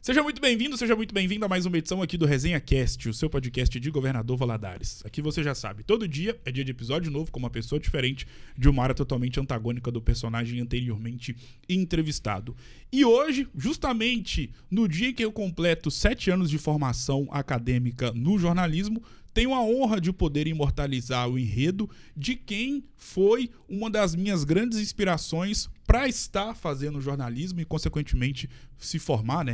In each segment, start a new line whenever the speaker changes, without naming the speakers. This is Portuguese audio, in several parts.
Seja muito bem-vindo, seja muito bem-vindo a mais uma edição aqui do Resenha Cast, o seu podcast de Governador Valadares. Aqui você já sabe, todo dia é dia de episódio novo com uma pessoa diferente de uma área totalmente antagônica do personagem anteriormente entrevistado. E hoje, justamente no dia que eu completo 7 anos de formação acadêmica no jornalismo, tenho a honra de poder imortalizar o enredo de quem foi uma das minhas grandes inspirações para estar fazendo jornalismo e, consequentemente,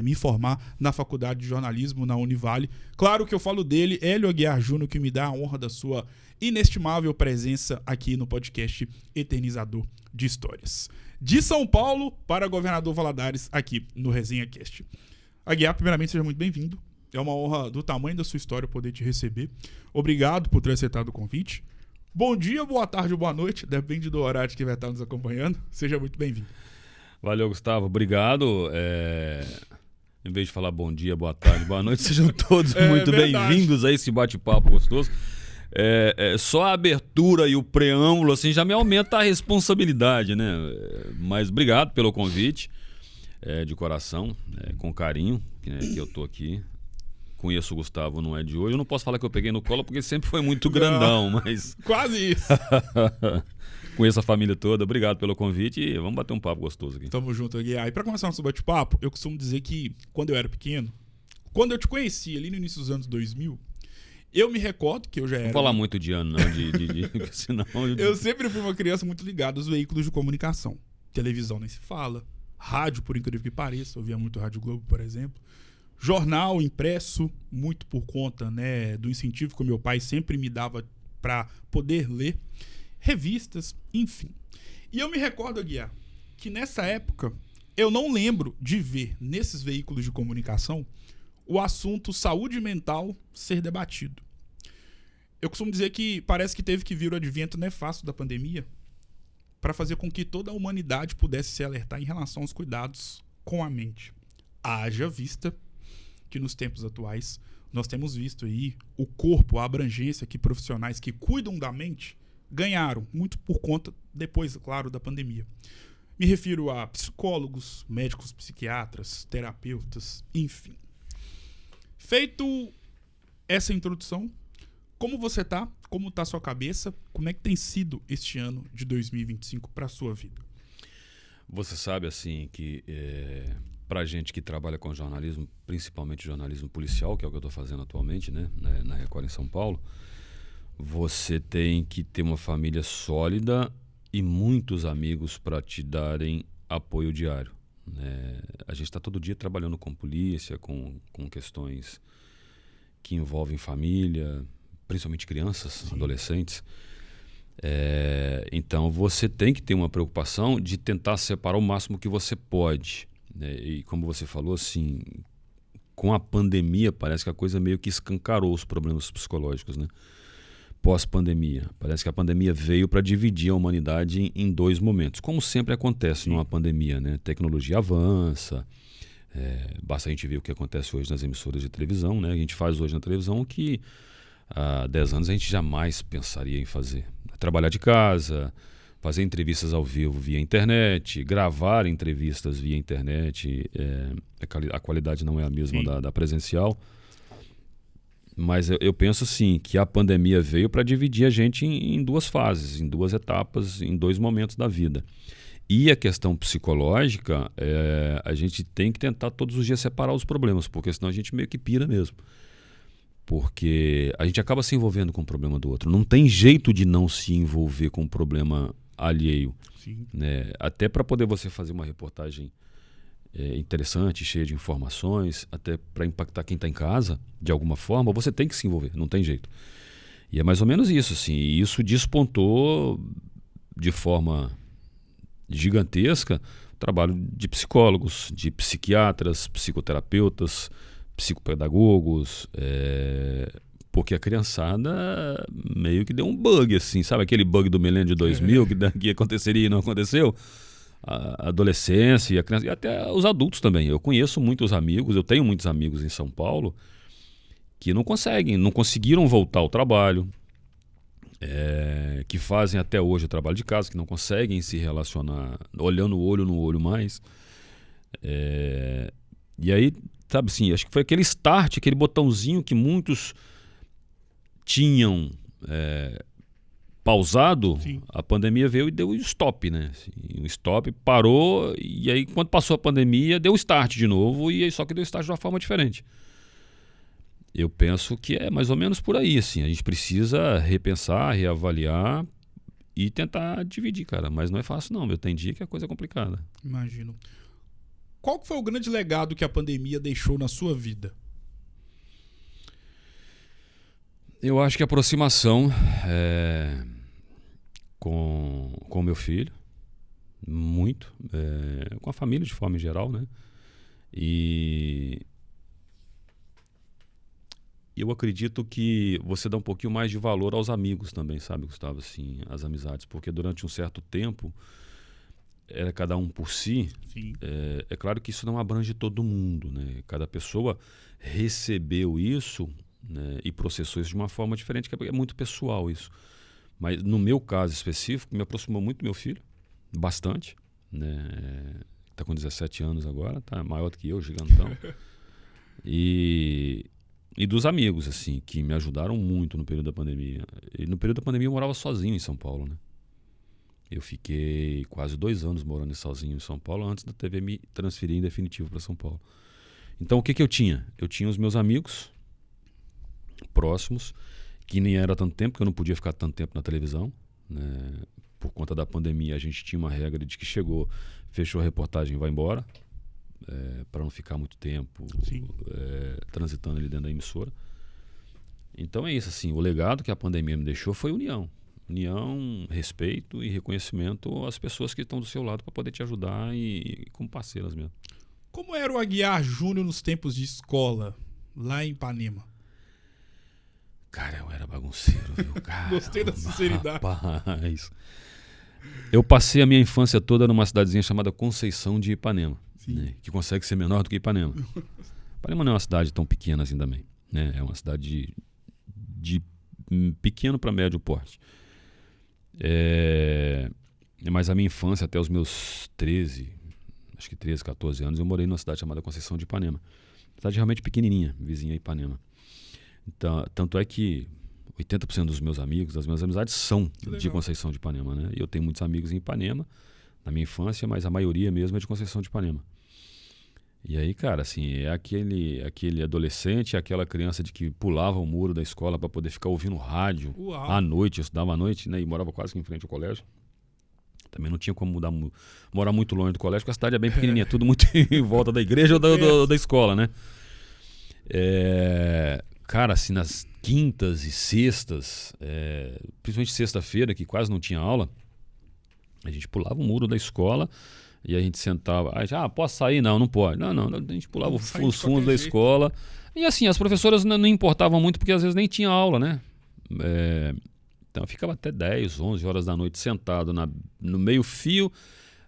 me formar na faculdade de jornalismo na Univale. Claro que eu falo dele, Hélio Aguiar Júnior, que me dá a honra da sua inestimável presença aqui no podcast Eternizador de Histórias. De São Paulo para Governador Valadares, aqui no Resenha Cast. Aguiar, primeiramente, seja muito bem-vindo. É uma honra do tamanho da sua história poder te receber. Obrigado por ter aceitado o convite. Bom dia, boa tarde ou boa noite, depende do horário que vai estar nos acompanhando. Seja muito bem-vindo.
Valeu, Gustavo. Obrigado. Em vez de falar bom dia, boa tarde, boa noite, sejam todos muito bem-vindos a esse bate-papo gostoso. Só a abertura e o preâmbulo assim, já me aumenta a responsabilidade, né? Mas obrigado pelo convite, de coração, com carinho, que eu tô aqui. Conheço o Gustavo, não é de hoje. Eu não posso falar que eu peguei no colo, porque sempre foi muito grandão, mas...
Quase isso.
Conheço a família toda. Obrigado pelo convite e vamos bater um papo gostoso aqui.
Tamo junto, Aguiar. E pra começar nosso bate-papo, eu costumo dizer que quando eu era pequeno, quando eu te conheci ali no início dos anos 2000, eu me recordo que eu já era...
Não vou falar muito de ano, não, senão...
Eu sempre fui uma criança muito ligada aos veículos de comunicação. Televisão nem se fala. Rádio, por incrível que pareça. Eu via muito Rádio Globo, por exemplo. Jornal impresso, muito por conta, né, do incentivo que o meu pai sempre me dava para poder ler. Revistas, enfim. E eu me recordo, Aguiar, que nessa época eu não lembro de ver nesses veículos de comunicação o assunto saúde mental ser debatido. Eu costumo dizer que parece que teve que vir o advento nefasto da pandemia para fazer com que toda a humanidade pudesse se alertar em relação aos cuidados com a mente. Haja vista que nos tempos atuais nós temos visto aí o corpo, a abrangência que profissionais que cuidam da mente ganharam, muito por conta, depois, claro, da pandemia. Me refiro a psicólogos, médicos psiquiatras, terapeutas, enfim. Feito essa introdução, como você tá? Como tá a sua cabeça? Como é que tem sido este ano de 2025 para a sua vida?
Você sabe, assim, que pra gente que trabalha com jornalismo, principalmente jornalismo policial, que é o que eu estou fazendo atualmente, né, na Record em São Paulo, você tem que ter uma família sólida e muitos amigos para te darem apoio diário. A gente está todo dia trabalhando com polícia, com questões que envolvem família, principalmente crianças, sim, adolescentes. Então você tem que ter uma preocupação de tentar separar o máximo que você pode. E como você falou, assim, com a pandemia parece que a coisa meio que escancarou os problemas psicológicos, né? Pós-pandemia. Parece que a pandemia veio para dividir a humanidade em dois momentos, como sempre acontece, sim, numa pandemia, né? Tecnologia avança, basta a gente ver o que acontece hoje nas emissoras de televisão, né? A gente faz hoje na televisão o que há 10 anos a gente jamais pensaria em fazer. Trabalhar de casa, fazer entrevistas ao vivo via internet, gravar entrevistas via internet, a qualidade não é a mesma da presencial. Mas eu penso assim, que a pandemia veio para dividir a gente em duas fases, em duas etapas, em dois momentos da vida. E a questão psicológica, a gente tem que tentar todos os dias separar os problemas, porque senão a gente meio que pira mesmo. Porque a gente acaba se envolvendo com o problema do outro. Não tem jeito de não se envolver com o problema alheio. Né? Até para poder você fazer uma reportagem interessante, cheia de informações, até para impactar quem está em casa, de alguma forma, você tem que se envolver, não tem jeito. E é mais ou menos isso, assim. E isso despontou de forma gigantesca o trabalho de psicólogos, de psiquiatras, psicoterapeutas, psicopedagogos, porque a criançada meio que deu um bug, assim, sabe aquele bug do milênio de 2000 que aconteceria e não aconteceu? A adolescência e a criança, e até os adultos também. Eu conheço muitos amigos, eu tenho muitos amigos em São Paulo que não conseguiram voltar ao trabalho, que fazem até hoje o trabalho de casa, que não conseguem se relacionar olhando o olho no olho mais. E aí sabe assim, acho que foi aquele start, aquele botãozinho que muitos tinham pausado.
Sim.
A pandemia veio e deu o stop, né? Assim, o stop parou, e aí quando passou a pandemia, deu o start de novo, e aí só que deu start de uma forma diferente. Eu penso que é mais ou menos por aí, assim. A gente precisa repensar, reavaliar e tentar dividir, cara. Mas não é fácil, não, meu. Tem dia que a coisa é complicada.
Imagino. Qual que foi o grande legado que a pandemia deixou na sua vida?
Eu acho que a aproximação com o meu filho, muito, com a família de forma geral, né? E eu acredito que você dá um pouquinho mais de valor aos amigos também, sabe, Gustavo? Assim, as amizades, porque durante um certo tempo era cada um por si.
Sim.
É claro que isso não abrange todo mundo, né? Cada pessoa recebeu isso, né, e processou isso de uma forma diferente, que é muito pessoal isso. Mas no meu caso específico, me aproximou muito do meu filho, bastante, né? Tá com 17 anos agora, tá maior do que eu, gigantão. E dos amigos, assim, que me ajudaram muito no período da pandemia. E no período da pandemia eu morava sozinho em São Paulo, né? Eu fiquei quase 2 anos morando sozinho em São Paulo antes da TV me transferir em definitivo para São Paulo. Então o que eu tinha? Eu tinha os meus amigos próximos, que nem era tanto tempo, porque eu não podia ficar tanto tempo na televisão, né? Por conta da pandemia a gente tinha uma regra de que chegou, fechou a reportagem e vai embora, para não ficar muito tempo transitando ali dentro da emissora. Então é isso, assim, o legado que a pandemia me deixou foi união, respeito e reconhecimento às pessoas que estão do seu lado para poder te ajudar e como parceiras mesmo.
Como era o Aguiar Júnior nos tempos de escola, lá em Ipanema?
Cara, eu era bagunceiro, viu? Cara,
Gostei da sinceridade.
Rapaz. Eu passei a minha infância toda numa cidadezinha chamada Conceição de Ipanema, né? Que consegue ser menor do que Ipanema. Ipanema não é uma cidade tão pequena assim também, né? É uma cidade de pequeno para médio porte. Mas a minha infância, até os meus 13, 14 anos, eu morei numa cidade chamada Conceição de Ipanema. Cidade realmente pequenininha, vizinha a Ipanema. Então, tanto é que 80% dos meus amigos, das minhas amizades são de Conceição de Ipanema, né? Eu tenho muitos amigos em Ipanema, na minha infância, mas a maioria mesmo é de Conceição de Ipanema. E aí, cara, assim, é aquele adolescente, aquela criança de que pulava o muro da escola para poder ficar ouvindo rádio.
Uau.
À noite, eu estudava à noite, né? E morava quase que em frente ao colégio. Também não tinha como morar muito longe do colégio, porque a cidade é bem pequenininha, tudo muito em volta da igreja ou da escola, né? Cara, assim, nas quintas e sextas, principalmente sexta-feira, que quase não tinha aula, a gente pulava o muro da escola e a gente sentava. Posso sair? Não pode. Não, a gente pulava os fundos da escola. E assim, as professoras não importavam muito, porque às vezes nem tinha aula, né? Então eu ficava até 10, 11 horas da noite sentado no meio-fio,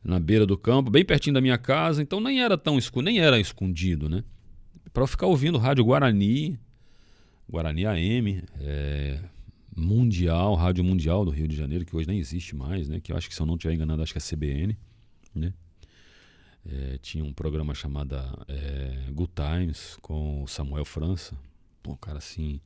na beira do campo, bem pertinho da minha casa. Então nem era tão nem era escondido, né? Para eu ficar ouvindo rádio Guarani AM, Mundial, Rádio Mundial do Rio de Janeiro, que hoje nem existe mais, né? Que eu acho que, se eu não estiver enganado, acho que é CBN, né? Tinha um programa chamado Good Times com o Samuel França. Pô, cara, assim,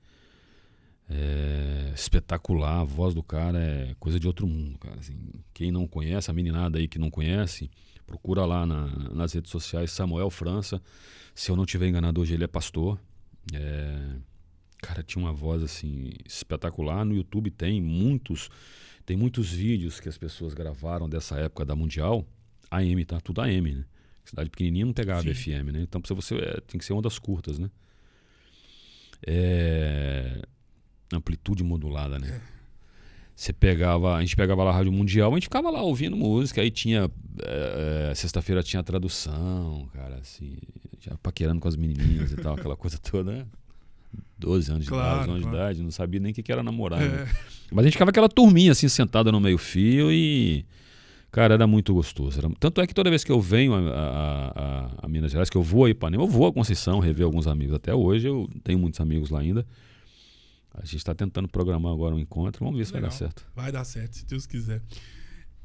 espetacular. A voz do cara é coisa de outro mundo, cara. Assim, quem não conhece, a meninada aí que não conhece, procura lá nas redes sociais Samuel França. Se eu não estiver enganado, hoje ele é pastor. Cara, tinha uma voz assim espetacular. No YouTube tem muitos vídeos que as pessoas gravaram dessa época da Mundial. AM, tá? Tudo AM, né? Cidade pequenininha não pegava FM, né? Então você tem que ser ondas curtas, né? Amplitude modulada, né? A gente pegava lá a Rádio Mundial, a gente ficava lá ouvindo música, aí tinha sexta-feira tinha a tradução, cara, assim, já paquerando com as menininhas e tal, aquela coisa toda, né? 12 anos de idade, 11 anos de idade, não sabia nem o que era namorar, né? Mas a gente ficava aquela turminha assim, sentada no meio-fio e, cara, era muito gostoso. Tanto é que toda vez que eu venho a Minas Gerais, que eu vou a Ipanema, eu vou a Conceição rever alguns amigos. Até hoje eu tenho muitos amigos lá ainda. A gente está tentando programar agora um encontro. Vamos ver se vai dar certo.
Vai dar certo, se Deus quiser.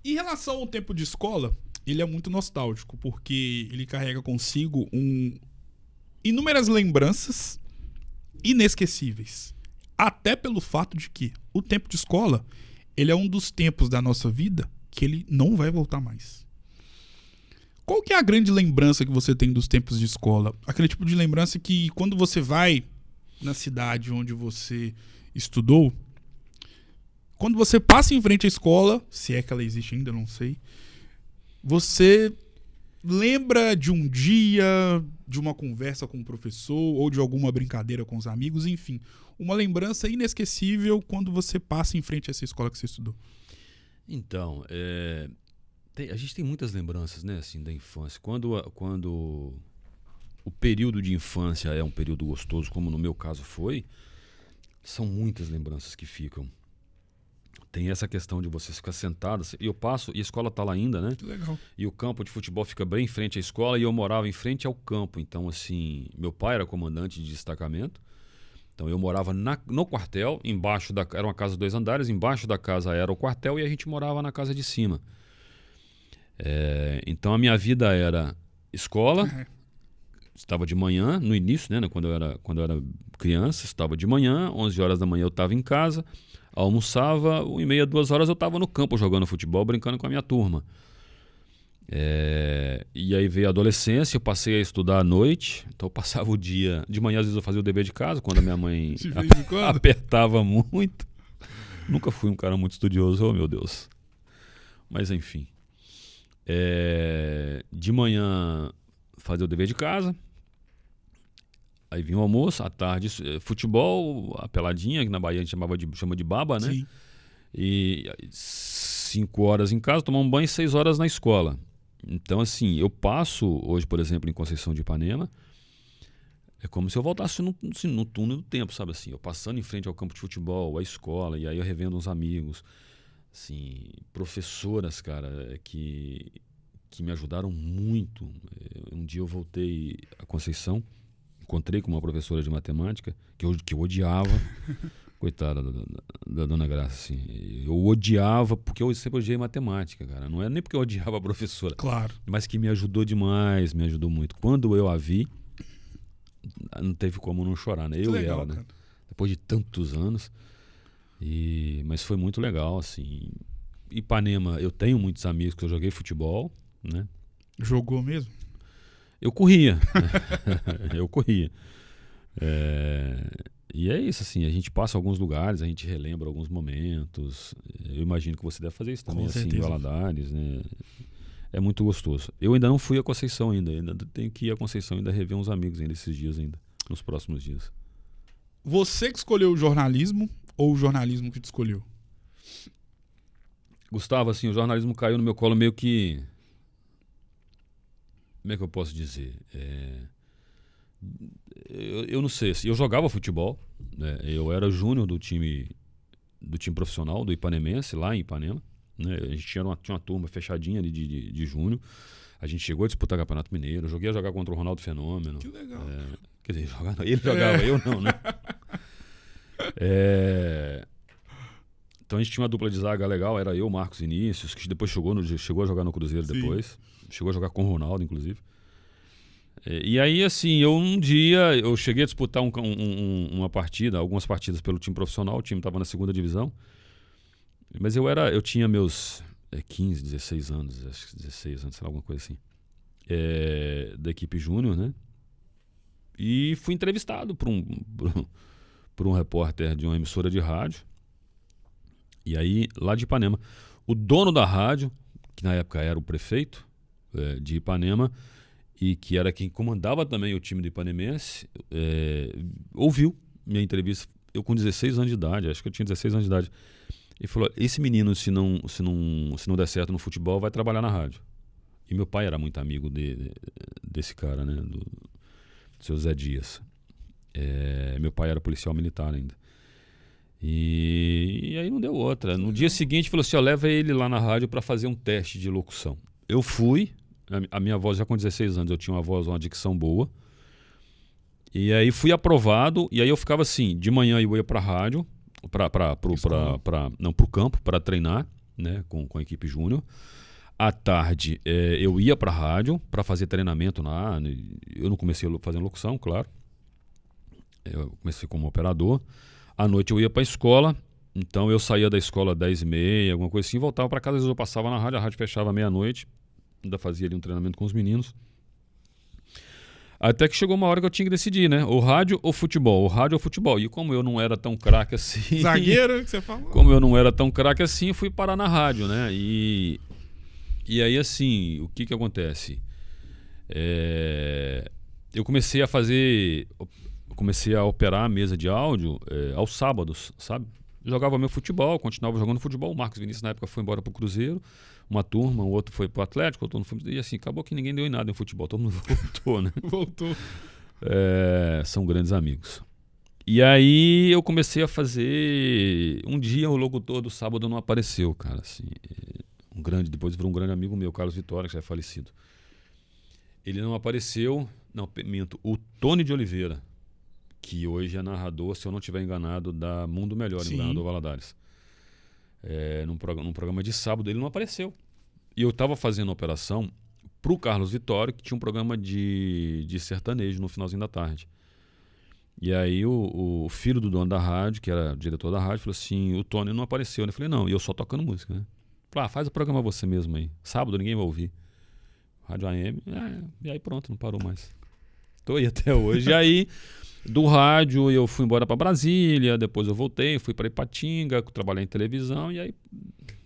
Em relação ao tempo de escola, ele é muito nostálgico, porque ele carrega consigo inúmeras lembranças inesquecíveis. Até pelo fato de que o tempo de escola, ele é um dos tempos da nossa vida que ele não vai voltar mais. Qual que é a grande lembrança que você tem dos tempos de escola? Aquele tipo de lembrança que quando você vai na cidade onde você estudou, quando você passa em frente à escola, se é que ela existe ainda, não sei, você lembra de um dia, de uma conversa com o professor ou de alguma brincadeira com os amigos, enfim, uma lembrança inesquecível quando você passa em frente a essa escola que você estudou.
Então, a gente tem muitas lembranças, né, assim, da infância. Quando o período de infância é um período gostoso, como no meu caso foi, são muitas lembranças que ficam. Tem essa questão de você ficar sentado, e eu passo, e a escola está lá ainda, né?
Que legal.
E o campo de futebol fica bem em frente à escola, e eu morava em frente ao campo. Então, assim, meu pai era comandante de destacamento, então eu morava no quartel, embaixo era uma casa de 2 andares, embaixo da casa era o quartel, e a gente morava na casa de cima. Então a minha vida era escola, estava de manhã, no início, né, quando eu era criança, estava de manhã, 11 horas da manhã eu estava em casa, almoçava, 1h30, 2 horas eu estava no campo jogando futebol, brincando com a minha turma. E aí veio a adolescência, eu passei a estudar à noite, então eu passava o dia, de manhã às vezes eu fazia o dever de casa, quando a minha mãe apertava muito. Nunca fui um cara muito estudioso, oh meu Deus. Mas enfim. De manhã fazia o dever de casa, aí vinha o almoço, à tarde futebol, a peladinha, que na Bahia a gente chama de baba, né?
Sim.
E 5 horas em casa, tomar um banho e 6 horas na escola. Então, assim, eu passo hoje, por exemplo, em Conceição de Ipanema, é como se eu voltasse no túnel do tempo, sabe assim? Eu passando em frente ao campo de futebol, à escola, e aí eu revendo uns amigos, assim, professoras, cara, que me ajudaram muito. Um dia eu voltei a Conceição, encontrei com uma professora de matemática que eu odiava. Coitada da dona Graça, assim. Eu odiava, porque eu sempre odiei matemática, cara. Não é nem porque eu odiava a professora.
Claro.
Mas que me ajudou demais, me ajudou muito. Quando eu a vi, não teve como não chorar, né? Eu e ela, né? Depois de tantos anos. Mas foi muito legal, assim. Ipanema, eu tenho muitos amigos que eu joguei futebol, né?
Jogou mesmo?
Eu corria. Eu corria. E é isso, assim, a gente passa alguns lugares, a gente relembra alguns momentos. Eu imagino que você deve fazer isso também, assim, em Valadares, né? É muito gostoso. Eu ainda não fui a Conceição ainda tenho que ir a Conceição, ainda rever uns amigos ainda esses dias ainda, nos próximos dias.
Você que escolheu o jornalismo ou o jornalismo que te escolheu?
Gustavo, assim, o jornalismo caiu no meu colo meio que... Como é que eu posso dizer? Eu não sei, eu jogava futebol, né? Eu era júnior do time profissional do Ipanemense, lá em Ipanema, né? A gente tinha uma turma fechadinha ali de júnior. A gente chegou a disputar Campeonato Mineiro, eu joguei a jogar contra o Ronaldo Fenômeno.
Que legal.
Quer dizer, ele jogava, eu não, né? Então a gente tinha uma dupla de zaga legal, era eu, Marcos Vinícius, que depois chegou a jogar no Cruzeiro. Sim. Depois. Chegou a jogar com o Ronaldo, inclusive. E aí, assim, um dia eu cheguei a disputar uma partida, algumas partidas pelo time profissional, o time estava na 2ª divisão, mas eu tinha meus 15, 16 anos, acho que 16 anos, sei lá, alguma coisa assim, da equipe júnior, né? E fui entrevistado por um repórter de uma emissora de rádio, e aí, lá de Ipanema, o dono da rádio, que na época era o prefeito de Ipanema, e que era quem comandava também o time do Ipanemense, ouviu minha entrevista, eu com 16 anos de idade, acho que eu tinha 16 anos de idade, e falou, esse menino, se não der certo no futebol, vai trabalhar na rádio. E meu pai era muito amigo desse cara, né, do seu Zé Dias. Meu pai era policial militar ainda. E aí não deu outra. No dia seguinte, falou assim, leva ele lá na rádio para fazer um teste de locução. Eu fui. A minha voz, já com 16 anos, eu tinha uma dicção boa. E aí fui aprovado, e aí eu ficava assim, de manhã eu ia pra rádio, pro campo, para treinar, né, com a equipe júnior. À tarde, eu ia para a rádio para fazer treinamento lá. Eu não comecei fazendo locução, claro. Eu comecei como operador. À noite eu ia para a escola. Então eu saía da escola às 10h30, alguma coisa assim, voltava para casa. Às vezes eu passava na rádio, a rádio fechava meia-noite. Ainda fazia ali um treinamento com os meninos. Até que chegou uma hora que eu tinha que decidir, né? O rádio ou futebol? O rádio ou futebol? E como eu não era tão craque assim...
Zagueiro, que você falou.
Como eu não era tão craque assim, eu fui parar na rádio, né? E aí, assim, o que acontece? Eu comecei a fazer... Comecei a operar a mesa de áudio aos sábados, sabe? Jogava meu futebol, continuava jogando futebol. O Marcos Vinícius, na época, foi embora pro Cruzeiro. Uma turma, o outro foi pro Atlético, outro não foi... E assim, acabou que ninguém deu em nada em futebol. Todo mundo voltou, né?
Voltou.
São grandes amigos. E aí eu comecei a fazer... Um dia o locutor do sábado não apareceu, cara. Assim, depois virou um grande amigo meu, Carlos Vitória, que já é falecido. Ele não apareceu... Não, minto. O Tony de Oliveira, que hoje é narrador, se eu não estiver enganado, da Mundo Melhor, em Governador Valadares. Num programa de sábado, ele não apareceu. E eu estava fazendo operação pro Carlos Vitória, que tinha um programa de sertanejo no finalzinho da tarde. E aí o filho do dono da rádio, que era diretor da rádio, falou assim, o Tony não apareceu. Eu falei, não, e eu só tocando música, né? Falei, faz o programa você mesmo aí. Sábado ninguém vai ouvir. Rádio AM, e aí pronto, não parou mais. Estou aí até hoje. E aí, do rádio, eu fui embora para Brasília, depois eu voltei, fui para Ipatinga, trabalhei em televisão, e aí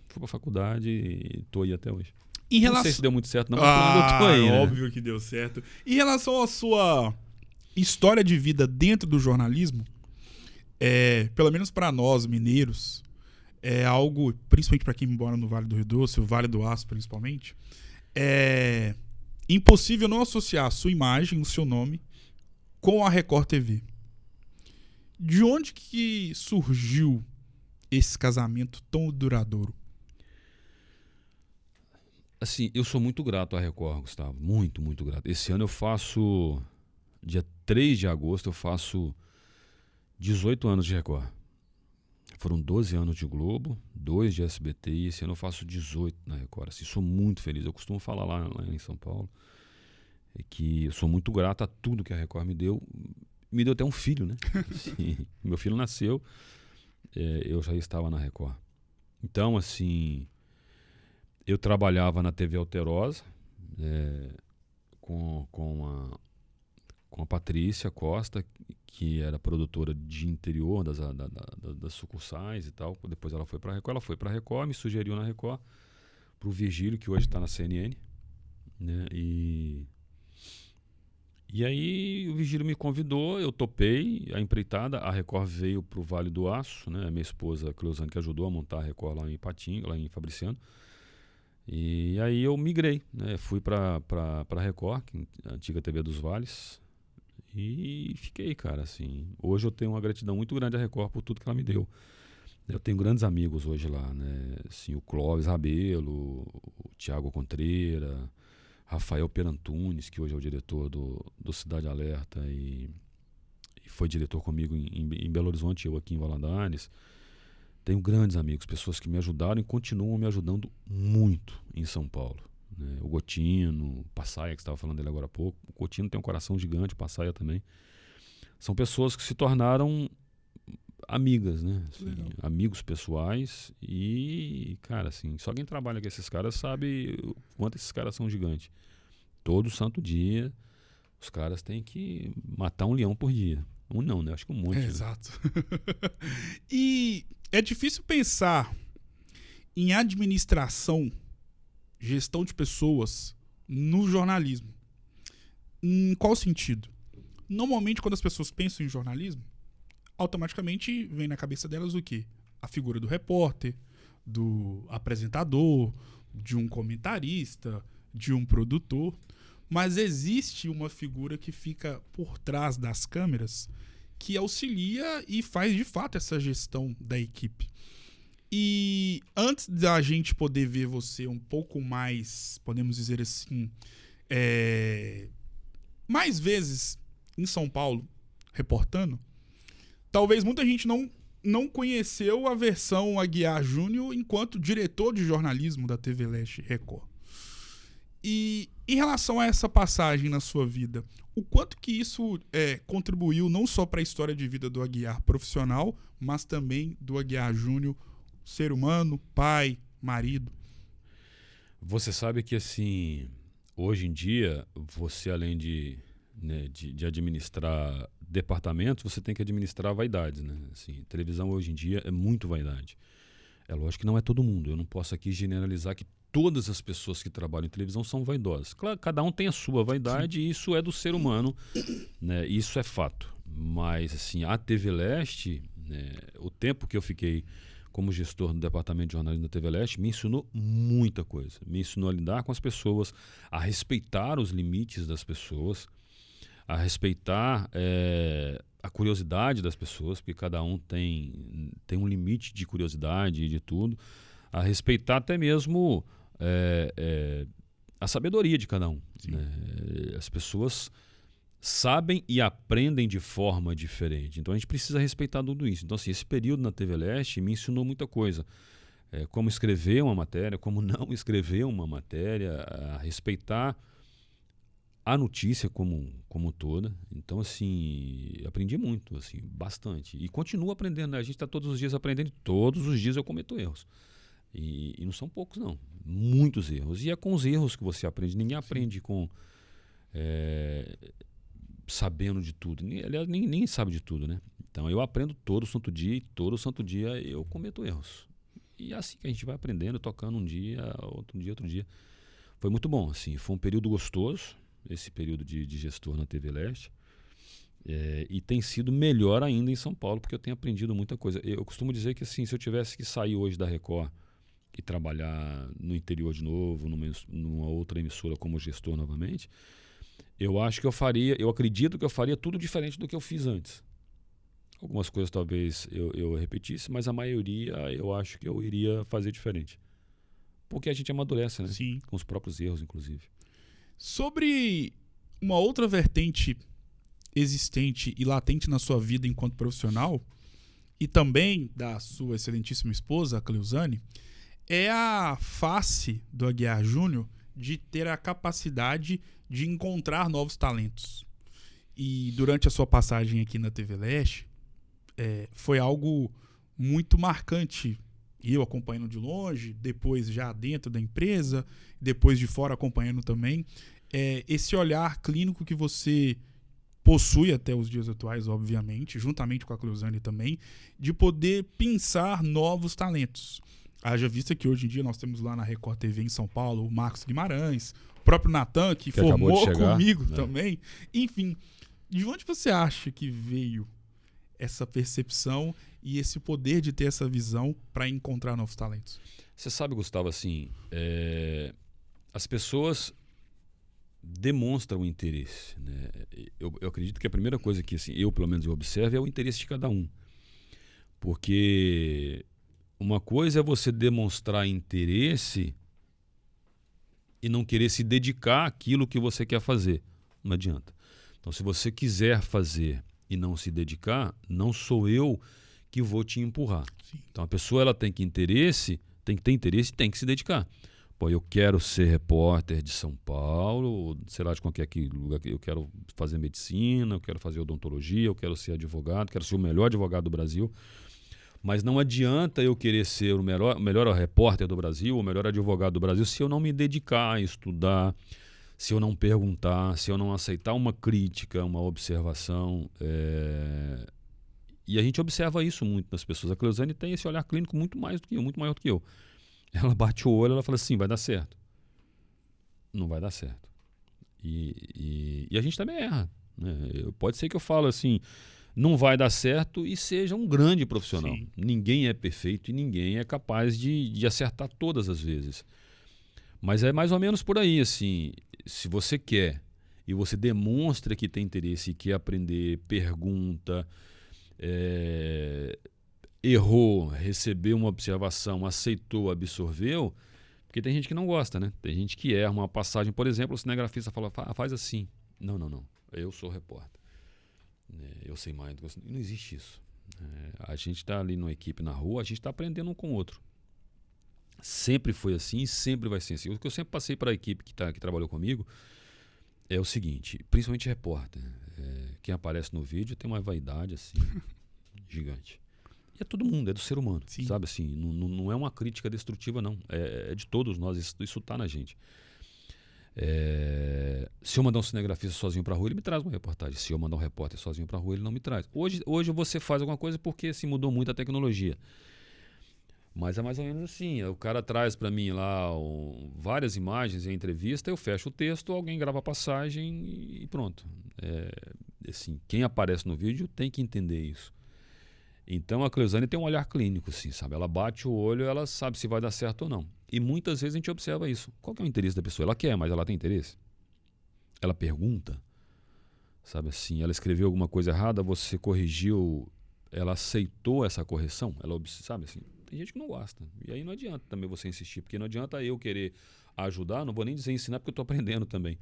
fui para a faculdade e estou aí até hoje. Não sei se deu muito certo, não, mas eu tô aí,
óbvio que deu certo. Em relação à sua história de vida dentro do jornalismo, pelo menos para nós, mineiros, é algo, principalmente para quem mora no Vale do Rio Doce, o Vale do Aço principalmente, é impossível não associar a sua imagem, o seu nome, com a Record TV. De onde que surgiu esse casamento tão duradouro?
Assim, eu sou muito grato à Record, Gustavo. Muito, muito grato. Esse ano eu faço... Dia 3 de agosto eu faço 18 anos de Record. Foram 12 anos de Globo, 2 de SBT e esse ano eu faço 18 na Record. Assim, sou muito feliz. Eu costumo falar lá em São Paulo que eu sou muito grato a tudo que a Record me deu. Me deu até um filho, né? Assim, meu filho nasceu, eu já estava na Record. Então, assim... Eu trabalhava na TV Alterosa com a Patrícia Costa, que era produtora de interior das sucursais e tal. Depois ela foi para a Record. Ela foi para a Record, me sugeriu na Record, para o Virgílio, que hoje está na CNN. Né? E aí o Virgílio me convidou, eu topei a empreitada. A Record veio para o Vale do Aço, né? A minha esposa, Cleusane, que ajudou a montar a Record lá em Ipatinga, lá em Fabriciano. E aí eu migrei, né? Fui para a Record, a antiga TV dos Vales, e fiquei, cara, assim. Hoje eu tenho uma gratidão muito grande à Record por tudo que ela me deu. Eu tenho grandes amigos hoje lá, né? Assim, o Clóvis Rabelo, o Tiago Contreira, Rafael Perantunes, que hoje é o diretor do Cidade Alerta e foi diretor comigo em Belo Horizonte, eu aqui em Valadares. Tenho grandes amigos, pessoas que me ajudaram e continuam me ajudando muito em São Paulo. Né? O Gotino, o Passaia, que você estava falando dele agora há pouco. O Gotino tem um coração gigante, o Passaia também. São pessoas que se tornaram amigas, né? Assim, amigos pessoais. E, cara, assim, só quem trabalha com esses caras sabe o quanto esses caras são gigantes. Todo santo dia, os caras têm que matar um leão por dia. Um não, né? Acho que um monte.
Exato. E é difícil pensar em administração, gestão de pessoas no jornalismo. Em qual sentido? Normalmente, quando as pessoas pensam em jornalismo, automaticamente vem na cabeça delas o quê? A figura do repórter, do apresentador, de um comentarista, de um produtor. Mas existe uma figura que fica por trás das câmeras que auxilia e faz de fato essa gestão da equipe. E antes da gente poder ver você um pouco mais, podemos dizer assim, mais vezes em São Paulo, reportando, talvez muita gente não conheceu a versão Aguiar Júnior enquanto diretor de jornalismo da TV Leste Record. E em relação a essa passagem na sua vida, o quanto que isso contribuiu não só para a história de vida do Aguiar profissional, mas também do Aguiar Júnior, ser humano, pai, marido?
Você sabe que, assim, hoje em dia, você além de administrar departamentos, você tem que administrar vaidades, né? Assim, televisão hoje em dia é muito vaidade. É lógico que não é todo mundo. Eu não posso aqui generalizar que todas as pessoas que trabalham em televisão são vaidosas. Claro, cada um tem a sua vaidade e isso é do ser humano, né? Isso é fato. Mas, assim, a TV Leste, né, o tempo que eu fiquei como gestor no departamento de jornalismo da TV Leste, me ensinou muita coisa. Me ensinou a lidar com as pessoas, a respeitar os limites das pessoas, a respeitar a curiosidade das pessoas, porque cada um tem um limite de curiosidade e de tudo, a respeitar até mesmo a sabedoria de cada um. Né? As pessoas sabem e aprendem de forma diferente. Então a gente precisa respeitar tudo isso. Então, assim, esse período na TV Leste me ensinou muita coisa. Como escrever uma matéria, como não escrever uma matéria, a respeitar a notícia como toda. Então, assim, aprendi muito, assim, bastante. E continuo aprendendo, né? A gente está todos os dias aprendendo, todos os dias eu cometo erros. E não são poucos, não. Muitos erros. E é com os erros que você aprende. Ninguém aprende com sabendo de tudo. Aliás, nem sabe de tudo, né? Então, eu aprendo todo santo dia e todo santo dia eu cometo erros. E é assim que a gente vai aprendendo, tocando um dia, outro dia, outro dia. Foi muito bom, assim. Foi um período gostoso, esse período de gestor na TV Leste. E tem sido melhor ainda em São Paulo, porque eu tenho aprendido muita coisa. Eu costumo dizer que, assim, se eu tivesse que sair hoje da Record e trabalhar no interior de novo, numa outra emissora como gestor novamente, eu acredito que eu faria tudo diferente do que eu fiz antes. Algumas coisas talvez eu repetisse, mas a maioria eu acho que eu iria fazer diferente. Porque a gente amadurece, né?
Sim.
Com os próprios erros, inclusive.
Sobre uma outra vertente existente e latente na sua vida enquanto profissional, e também da sua excelentíssima esposa, a Cleuzane, é a face do Aguiar Júnior de ter a capacidade de encontrar novos talentos. E durante a sua passagem aqui na TV Leste, foi algo muito marcante. Eu acompanhando de longe, depois já dentro da empresa, depois de fora acompanhando também. Esse olhar clínico que você possui até os dias atuais, obviamente, juntamente com a Cleuzane também, de poder pensar novos talentos. Haja vista que hoje em dia nós temos lá na Record TV em São Paulo o Marcos Guimarães, o próprio Natan, que formou comigo também. Enfim, de onde você acha que veio essa percepção e esse poder de ter essa visão para encontrar novos talentos?
Você sabe, Gustavo, assim, as pessoas demonstram interesse, né? Eu acredito que a primeira coisa que, assim, pelo menos eu observo é o interesse de cada um. Porque uma coisa é você demonstrar interesse e não querer se dedicar àquilo que você quer fazer. Não adianta. Então, se você quiser fazer e não se dedicar, não sou eu que vou te empurrar.
Sim.
Então, a pessoa ela tem que ter interesse e tem que se dedicar. Pô, eu quero ser repórter de São Paulo, sei lá, de qualquer lugar, eu quero fazer medicina, eu quero fazer odontologia, eu quero ser advogado, quero ser o melhor advogado do Brasil. Mas não adianta eu querer ser o melhor repórter do Brasil, o melhor advogado do Brasil, se eu não me dedicar a estudar, se eu não perguntar, se eu não aceitar uma crítica, uma observação. E a gente observa isso muito nas pessoas. A Cleuzane tem esse olhar clínico muito mais do que eu, muito maior do que eu. Ela bate o olho, ela fala assim, vai dar certo. Não vai dar certo. E a gente também erra. Né? Pode ser que eu fale assim, não vai dar certo e seja um grande profissional.
Sim.
Ninguém é perfeito e ninguém é capaz de acertar todas as vezes. Mas é mais ou menos por aí, assim, se você quer e você demonstra que tem interesse e quer aprender, pergunta, errou, recebeu uma observação, aceitou, absorveu, porque tem gente que não gosta, né? Tem gente que erra uma passagem, por exemplo, o cinegrafista fala, faz assim. Não, eu sou repórter. Eu sei mais do que você. Não existe isso. A gente está ali numa equipe na rua, a gente está aprendendo um com o outro. Sempre foi assim e sempre vai ser assim. O que eu sempre passei para a equipe que trabalhou comigo é o seguinte, principalmente repórter. Quem aparece no vídeo tem uma vaidade assim, gigante. E é todo mundo, é do ser humano,
Sim.
sabe assim? Não é uma crítica destrutiva, não. É de todos nós, isso tá na gente. Se eu mandar um cinegrafista sozinho para a rua, ele me traz uma reportagem. Se eu mandar um repórter sozinho para a rua, ele não me traz. Hoje você faz alguma coisa porque assim, mudou muito a tecnologia. Mas é mais ou menos assim, o cara traz para mim lá várias imagens em entrevista, eu fecho o texto, alguém grava a passagem e pronto. Assim, quem aparece no vídeo tem que entender isso. Então a Cleusane tem um olhar clínico, assim, sabe? Ela bate o olho, ela sabe se vai dar certo ou não. E muitas vezes a gente observa isso. Qual que é o interesse da pessoa? Ela quer, mas ela tem interesse? Ela pergunta, sabe assim? Ela escreveu alguma coisa errada, você corrigiu, ela aceitou essa correção? Ela sabe assim? Tem gente que não gosta. E aí não adianta também você insistir, porque não adianta eu querer ajudar, não vou nem dizer ensinar, porque eu estou aprendendo também.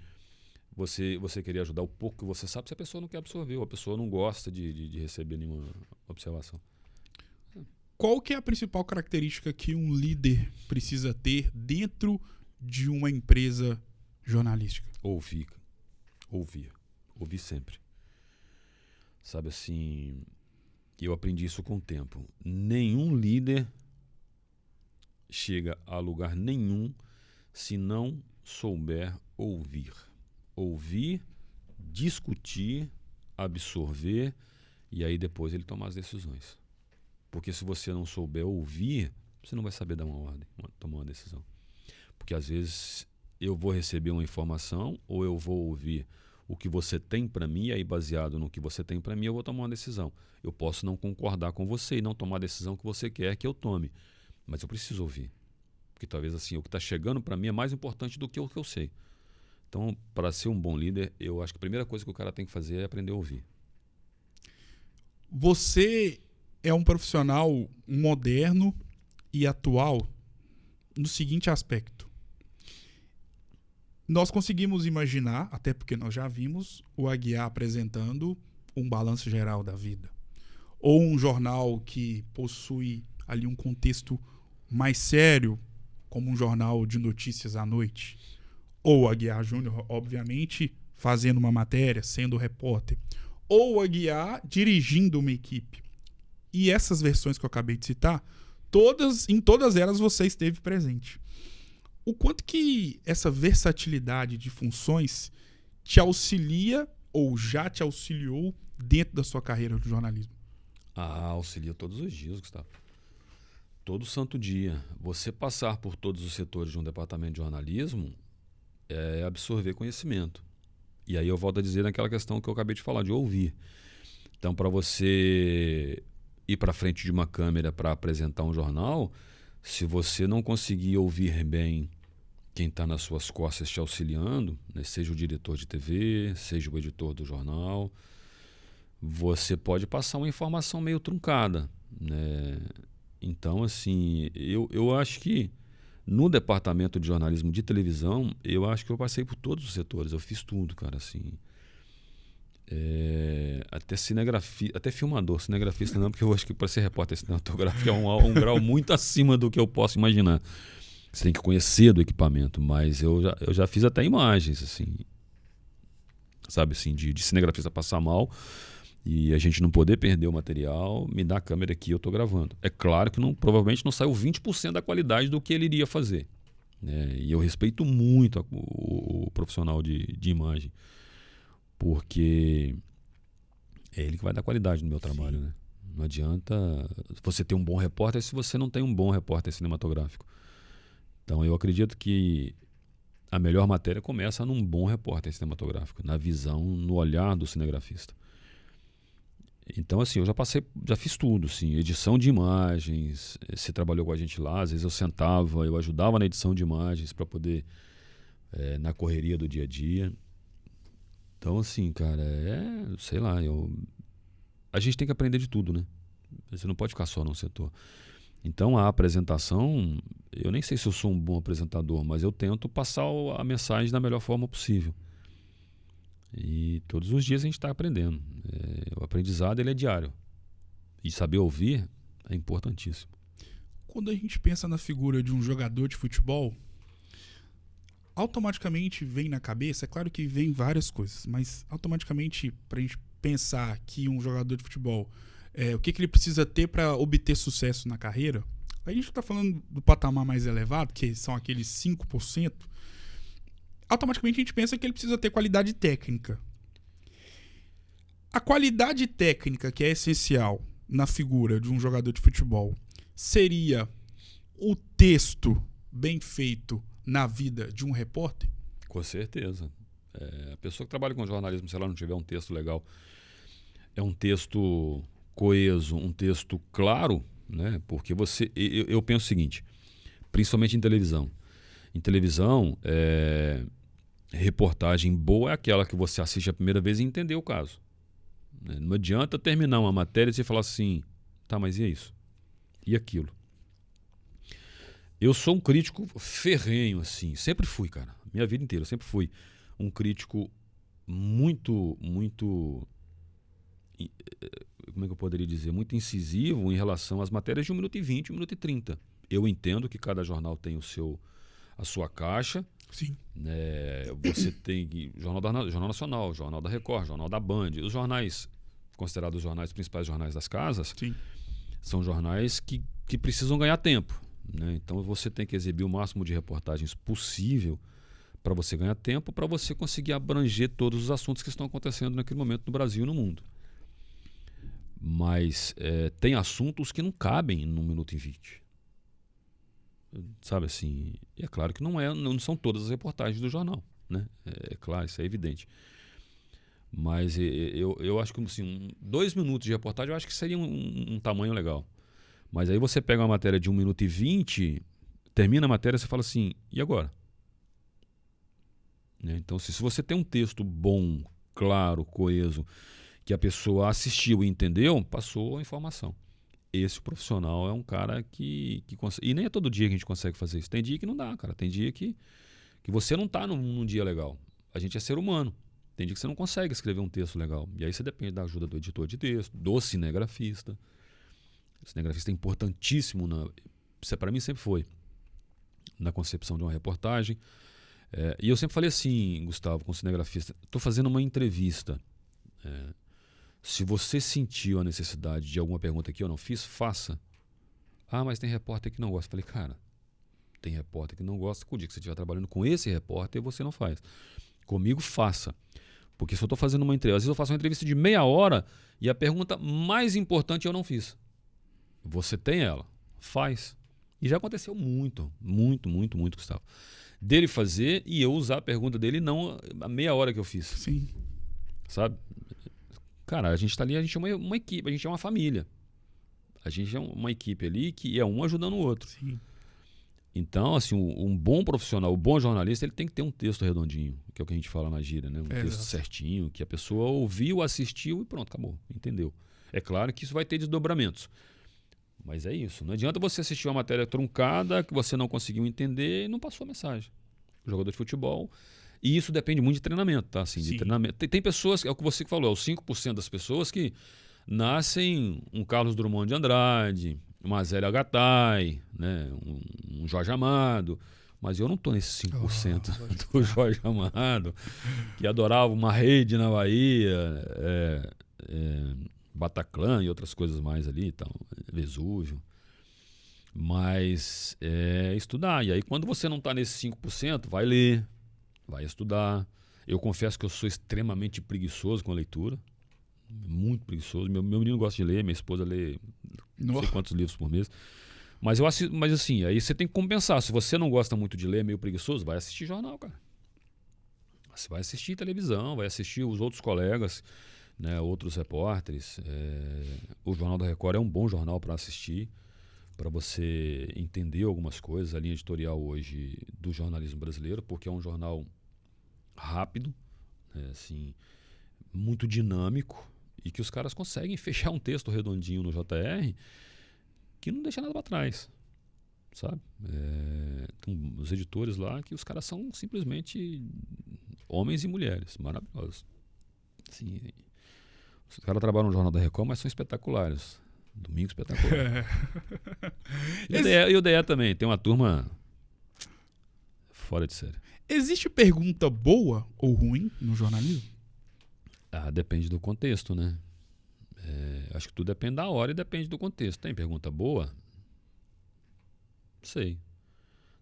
Você querer ajudar o pouco que você sabe, se a pessoa não quer absorver, ou a pessoa não gosta de receber nenhuma observação.
Qual que é a principal característica que um líder precisa ter dentro de uma empresa jornalística?
Ouvir sempre. Sabe assim, eu aprendi isso com o tempo. Nenhum líder chega a lugar nenhum se não souber ouvir. Ouvir, discutir, absorver e aí depois ele tomar as decisões. Porque se você não souber ouvir, você não vai saber dar uma ordem, tomar uma decisão. Porque às vezes eu vou receber uma informação ou eu vou ouvir o que você tem para mim e aí baseado no que você tem para mim eu vou tomar uma decisão. Eu posso não concordar com você e não tomar a decisão que você quer que eu tome, mas eu preciso ouvir. Porque talvez assim, o que está chegando para mim é mais importante do que o que eu sei. Então, para ser um bom líder, eu acho que a primeira coisa que o cara tem que fazer é aprender a ouvir.
Você é um profissional moderno e atual no seguinte aspecto. Nós conseguimos imaginar, até porque nós já vimos, o Aguiar apresentando um balanço geral da vida. Ou um jornal que possui ali um contexto mais sério, como um jornal de notícias à noite. Ou o Aguiar Júnior, obviamente, fazendo uma matéria, sendo repórter. Ou o Aguiar dirigindo uma equipe. E essas versões que eu acabei de citar, em todas elas você esteve presente. O quanto que essa versatilidade de funções te auxilia ou já te auxiliou dentro da sua carreira de jornalismo?
Auxilia todos os dias, Gustavo. Todo santo dia. Você passar por todos os setores de um departamento de jornalismo é absorver conhecimento. E aí eu volto a dizer naquela questão que eu acabei de falar, de ouvir. Então, para você ir para frente de uma câmera para apresentar um jornal, se você não conseguir ouvir bem quem está nas suas costas te auxiliando, né, seja o diretor de TV, seja o editor do jornal, você pode passar uma informação meio truncada, né? Então, assim, eu acho que no departamento de jornalismo de televisão, eu acho que eu passei por todos os setores, eu fiz tudo, cara, assim. Até cinegrafia, até filmador, cinegrafista não, porque eu acho que para ser repórter cinematográfico é um grau muito acima do que eu posso imaginar. Você tem que conhecer do equipamento, mas eu já fiz até imagens, assim, sabe, assim, de cinegrafista passar mal e a gente não poder perder o material, me dá a câmera aqui, eu estou gravando. É claro que provavelmente não saiu 20% da qualidade do que ele iria fazer, né? E eu respeito muito o profissional de imagem, porque é ele que vai dar qualidade no meu trabalho, né? Não adianta você ter um bom repórter se você não tem um bom repórter cinematográfico. Então eu acredito que a melhor matéria começa num bom repórter cinematográfico, na visão, no olhar do cinegrafista. Então, assim, eu já fiz tudo, assim, edição de imagens. Você trabalhou com a gente lá, às vezes eu sentava, eu ajudava na edição de imagens para poder, na correria do dia a dia. Então, assim, cara, sei lá, a gente tem que aprender de tudo, né? Você não pode ficar só num setor. Então, a apresentação, eu nem sei se eu sou um bom apresentador, mas eu tento passar a mensagem da melhor forma possível. E todos os dias a gente está aprendendo. O aprendizado ele é diário. E saber ouvir é importantíssimo.
Quando a gente pensa na figura de um jogador de futebol, automaticamente vem na cabeça, é claro que vem várias coisas, mas automaticamente, para a gente pensar que um jogador de futebol, o que ele precisa ter para obter sucesso na carreira, a gente está falando do patamar mais elevado, que são aqueles 5%, automaticamente a gente pensa que ele precisa ter qualidade técnica. A qualidade técnica que é essencial na figura de um jogador de futebol seria o texto bem feito na vida de um repórter?
Com certeza. A pessoa que trabalha com jornalismo, se ela não tiver um texto legal, é um texto coeso, um texto claro, né? Porque eu penso o seguinte, principalmente em televisão. Em televisão, reportagem boa é aquela que você assiste a primeira vez e entendeu o caso. Não adianta terminar uma matéria e você falar assim, tá, mas e isso? E aquilo? Eu sou um crítico ferrenho, assim, sempre fui, cara, minha vida inteira, eu sempre fui um crítico muito, como é que eu poderia dizer, muito incisivo em relação às matérias de 1 minuto e 20, 1 minuto e 30. Eu entendo que cada jornal tem a sua caixa.
Sim.
Você tem Jornal Nacional, Jornal da Record, Jornal da Band. Os jornais, considerados os principais jornais das casas,
sim,
são jornais que precisam ganhar tempo. Né? Então você tem que exibir o máximo de reportagens possível para você ganhar tempo, para você conseguir abranger todos os assuntos que estão acontecendo naquele momento no Brasil e no mundo. Mas tem assuntos que não cabem em 1 minuto e 20. Sabe assim? E é claro que não são todas as reportagens do jornal. Né? É claro, isso é evidente. Mas eu acho que assim, 2 minutos de reportagem eu acho que seria um tamanho legal. Mas aí você pega uma matéria de 1 minuto e 20, termina a matéria e você fala assim, e agora? Né? Então, se você tem um texto bom, claro, coeso, que a pessoa assistiu e entendeu, passou a informação. Esse profissional é um cara que consegue. E nem é todo dia que a gente consegue fazer isso. Tem dia que não dá, cara. Tem dia que você não está num dia legal. A gente é ser humano. Tem dia que você não consegue escrever um texto legal. E aí você depende da ajuda do editor de texto, do cinegrafista. O cinegrafista é importantíssimo. Para mim sempre foi. Na concepção de uma reportagem. E eu sempre falei assim, Gustavo, com o cinegrafista, estou fazendo uma entrevista. Se você sentiu a necessidade de alguma pergunta que eu não fiz, faça. Ah, mas tem repórter que não gosta. Falei, cara, tem repórter que não gosta. O dia que você estiver trabalhando com esse repórter, você não faz. Comigo, faça. Porque se eu estou fazendo uma entrevista, às vezes eu faço uma entrevista de meia hora e a pergunta mais importante eu não fiz. Você tem ela, faz. E já aconteceu muito, Gustavo. Dele fazer e eu usar a pergunta dele não a meia hora que eu fiz.
Sim.
Sabe? Cara, a gente está ali, a gente é uma equipe, a gente é uma família. A gente é uma equipe ali que é um ajudando o outro.
Sim.
Então, assim, um bom profissional, um bom jornalista, ele tem que ter um texto redondinho, que é o que a gente fala na gíria, né? Um texto certinho, que a pessoa ouviu, assistiu e pronto, acabou, entendeu? É claro que isso vai ter desdobramentos. Mas é isso. Não adianta você assistir uma matéria truncada que você não conseguiu entender e não passou a mensagem. O jogador de futebol... E isso depende muito de treinamento, tá? Assim, de treinamento. Tem pessoas, é o que você falou, é os 5% das pessoas que nascem um Carlos Drummond de Andrade, uma Zélia Gattai, né? um Jorge Amado. Mas eu não estou nesse 5% do Jorge Amado, que adorava uma rede na Bahia, Bataclan e outras coisas mais ali, então, Vesúvio. Mas estudar. E aí, quando você não está nesse 5%, vai ler. Vai estudar. Eu confesso que eu sou extremamente preguiçoso com a leitura. Muito preguiçoso. Meu menino gosta de ler, minha esposa lê não sei quantos livros por mês. Mas assim, aí você tem que compensar. Se você não gosta muito de ler, é meio preguiçoso, vai assistir jornal, cara. Você vai assistir televisão, vai assistir os outros colegas, né, outros repórteres. O Jornal da Record é um bom jornal para assistir, para você entender algumas coisas, a linha editorial hoje do jornalismo brasileiro, porque é um jornal rápido, assim, muito dinâmico, e que os caras conseguem fechar um texto redondinho no JR que não deixa nada para trás, sabe? Tem os editores lá que os caras são simplesmente homens e mulheres, maravilhosos. Assim, os caras trabalham no Jornal da Record, mas são espetaculares. Domingo Espetacular. E o DE também, tem uma turma fora de série.
Existe pergunta boa ou ruim no jornalismo?
Depende do contexto, né? Acho que tudo depende da hora e depende do contexto. Tem pergunta boa? Não sei.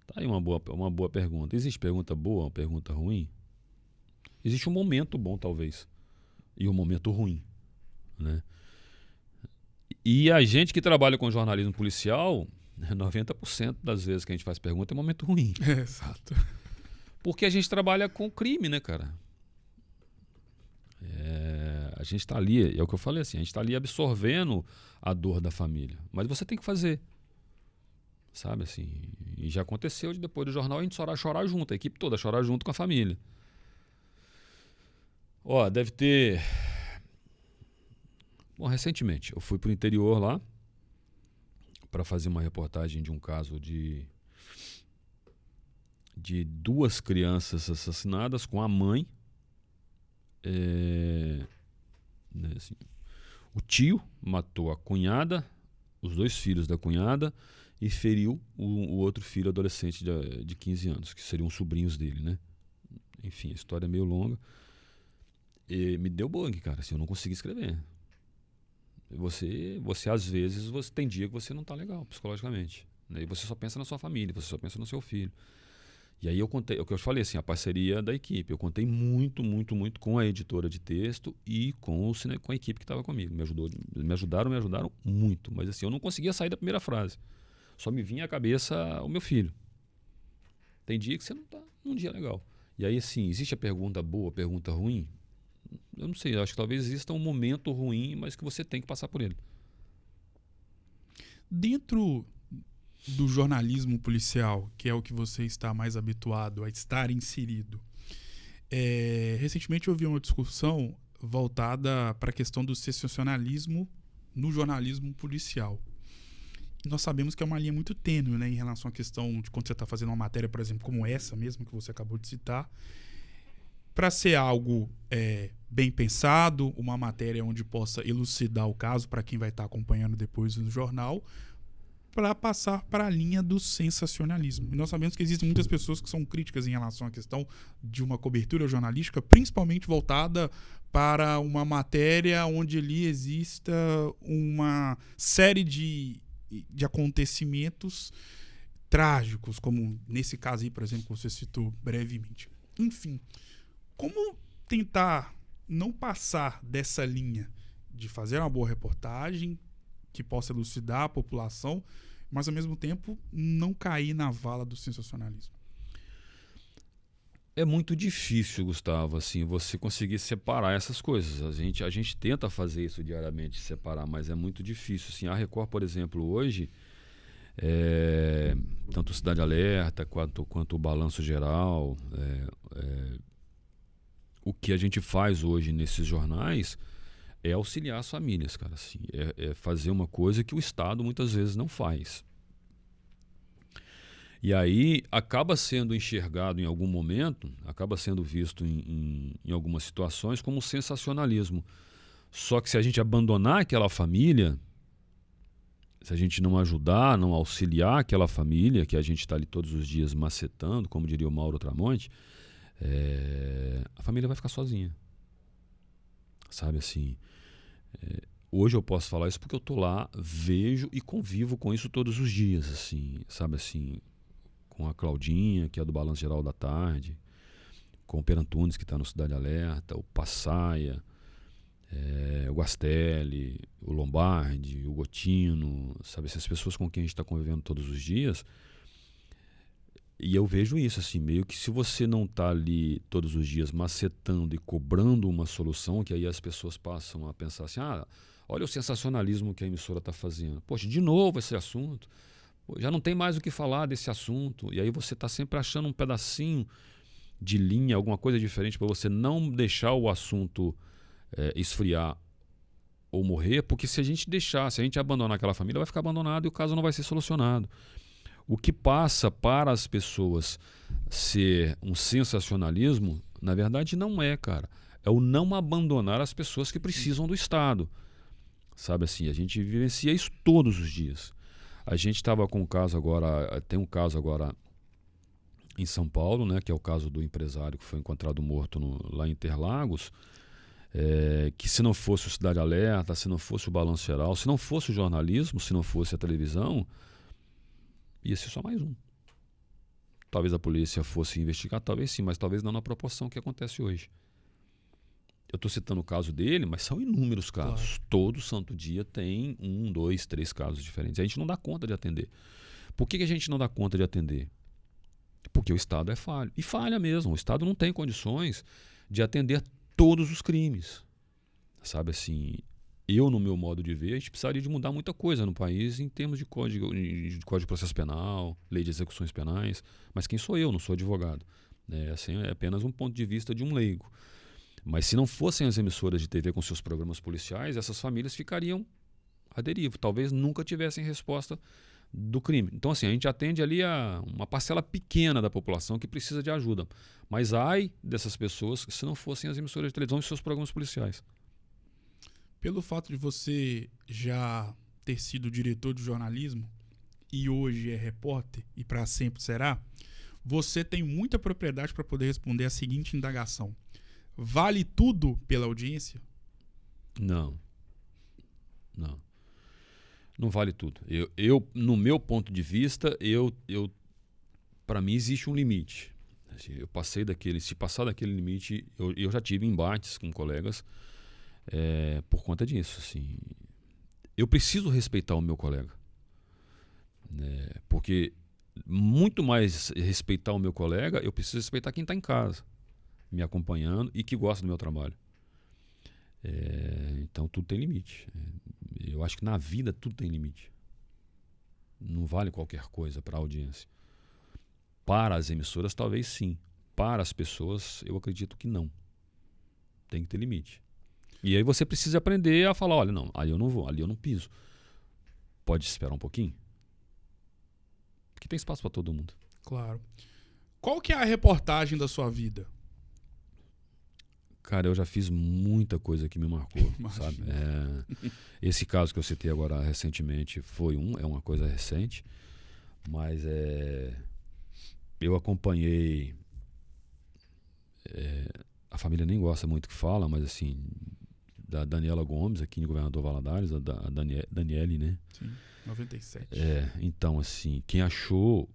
Tá aí uma boa pergunta. Existe pergunta boa ou pergunta ruim? Existe um momento bom, talvez, e um momento ruim, né? E a gente que trabalha com jornalismo policial, 90% das vezes que a gente faz pergunta é momento ruim.
Exato.
Porque a gente trabalha com crime, né, cara? A gente está ali, é o que eu falei assim, a gente está ali absorvendo a dor da família. Mas você tem que fazer. Sabe assim? E já aconteceu de depois do jornal a gente chorar junto, a equipe toda chorar junto com a família. Deve ter... Bom, recentemente eu fui pro interior lá para fazer uma reportagem de um caso de 2 crianças assassinadas com a mãe. Né, assim, o tio matou a cunhada, os 2 filhos da cunhada e feriu o outro filho adolescente de 15 anos, que seriam sobrinhos dele, né? Enfim, a história é meio longa. E me deu bug, cara, assim, eu não consegui escrever. Você às vezes, você tem dia que você não tá legal psicologicamente, né? E você só pensa na sua família, você só pensa no seu filho. E aí eu contei, o que eu falei assim, a parceria da equipe. Eu contei muito com a editora de texto e com a equipe que estava comigo. Me ajudaram muito. Mas assim, eu não conseguia sair da primeira frase. Só me vinha à cabeça o meu filho. Tem dia que você não está num dia legal. E aí assim, existe a pergunta boa, a pergunta ruim? Eu não sei, eu acho que talvez exista um momento ruim, mas que você tem que passar por ele.
Dentro do jornalismo policial, que é o que você está mais habituado a estar inserido, recentemente eu vi uma discussão voltada para a questão do sensacionalismo no jornalismo policial. E nós sabemos que é uma linha muito tênue, né, em relação à questão de quando você está fazendo uma matéria, por exemplo, como essa mesmo que você acabou de citar, para ser algo bem pensado, uma matéria onde possa elucidar o caso para quem vai estar acompanhando depois no jornal, para passar para a linha do sensacionalismo. E nós sabemos que existem muitas pessoas que são críticas em relação à questão de uma cobertura jornalística, principalmente voltada para uma matéria onde ali exista uma série de acontecimentos trágicos, como nesse caso aí, por exemplo, que você citou brevemente. Enfim, como tentar não passar dessa linha de fazer uma boa reportagem que possa elucidar a população, mas ao mesmo tempo não cair na vala do sensacionalismo?
É muito difícil, Gustavo, assim, você conseguir separar essas coisas. A gente tenta fazer isso diariamente, separar, mas é muito difícil. Assim, a Record, por exemplo, hoje, tanto Cidade Alerta quanto o Balanço Geral, o que a gente faz hoje nesses jornais é auxiliar as famílias, cara, assim, é fazer uma coisa que o Estado muitas vezes não faz. E aí acaba sendo enxergado em algum momento, acaba sendo visto em algumas situações como sensacionalismo. Só que se a gente abandonar aquela família, se a gente não ajudar, não auxiliar aquela família, que a gente está ali todos os dias macetando, como diria o Mauro Tramonte, a família vai ficar sozinha. Sabe assim... hoje eu posso falar isso porque eu estou lá, vejo e convivo com isso todos os dias, assim, sabe assim, com a Claudinha, que é do Balanço Geral da Tarde, com o Per Antunes, que está no Cidade Alerta, o Passaia, o Guastelli, o Lombardi, o Gotino, sabe, essas pessoas com quem a gente está convivendo todos os dias. E eu vejo isso, assim, meio que se você não está ali todos os dias macetando e cobrando uma solução, que aí as pessoas passam a pensar assim, olha o sensacionalismo que a emissora está fazendo. Poxa, de novo esse assunto. Pô, já não tem mais o que falar desse assunto. E aí você está sempre achando um pedacinho de linha, alguma coisa diferente para você não deixar o assunto esfriar ou morrer, porque se a gente abandonar aquela família, vai ficar abandonado e o caso não vai ser solucionado. O que passa para as pessoas ser um sensacionalismo, na verdade não é, cara. É o não abandonar as pessoas que precisam do Estado. sabe assim, a gente vivencia isso todos os dias. A gente estava com um caso agora, tem um caso agora em São Paulo, né, que é o caso do empresário que foi encontrado morto lá em Interlagos, que se não fosse o Cidade Alerta, se não fosse o Balanço Geral, se não fosse o jornalismo, se não fosse a televisão, ia ser só mais um. Talvez a polícia fosse investigar, talvez sim, mas talvez não na proporção que acontece hoje. Eu estou citando o caso dele, mas são inúmeros casos.
Claro.
Todo santo dia tem 1, 2, 3 casos diferentes. A gente não dá conta de atender. Por que a gente não dá conta de atender? Porque o Estado é falho. E falha mesmo. O Estado não tem condições de atender todos os crimes. Sabe assim, no meu modo de ver, a gente precisaria de mudar muita coisa no país em termos de código de processo penal, lei de execuções penais. Mas quem sou eu? Não sou advogado. Assim, é apenas um ponto de vista de um leigo. Mas se não fossem as emissoras de TV com seus programas policiais, essas famílias ficariam à deriva. Talvez nunca tivessem resposta do crime. Então, assim, a gente atende ali a uma parcela pequena da população que precisa de ajuda. Mas ai dessas pessoas se não fossem as emissoras de televisão e seus programas policiais.
Pelo fato de você já ter sido diretor de jornalismo e hoje é repórter e para sempre será, você tem muita propriedade para poder responder a seguinte indagação. Vale tudo pela audiência?
Não. Não vale tudo. No meu ponto de vista, para mim existe um limite. Assim, se passar daquele limite, eu já tive embates com colegas por conta disso. Assim, eu preciso respeitar o meu colega. Porque muito mais respeitar o meu colega, eu preciso respeitar quem está em casa, me acompanhando e que gosta do meu trabalho. Então tudo tem limite. Eu acho que na vida tudo tem limite. Não vale qualquer coisa para a audiência. Para as emissoras talvez sim. Para as pessoas eu acredito que não. Tem que ter limite. E aí você precisa aprender a falar, olha, não, ali eu não vou, ali eu não piso. Pode esperar um pouquinho? Porque tem espaço para todo mundo.
Claro. Qual que é a reportagem da sua vida?
Cara, eu já fiz muita coisa que me marcou, sabe? Esse caso que eu citei agora recentemente é uma coisa recente, mas eu acompanhei, a família nem gosta muito que fala, mas assim, da Daniela Gomes, aqui no Governador Valadares, a Daniele, né?
Sim, 97.
Então, assim, quem achou,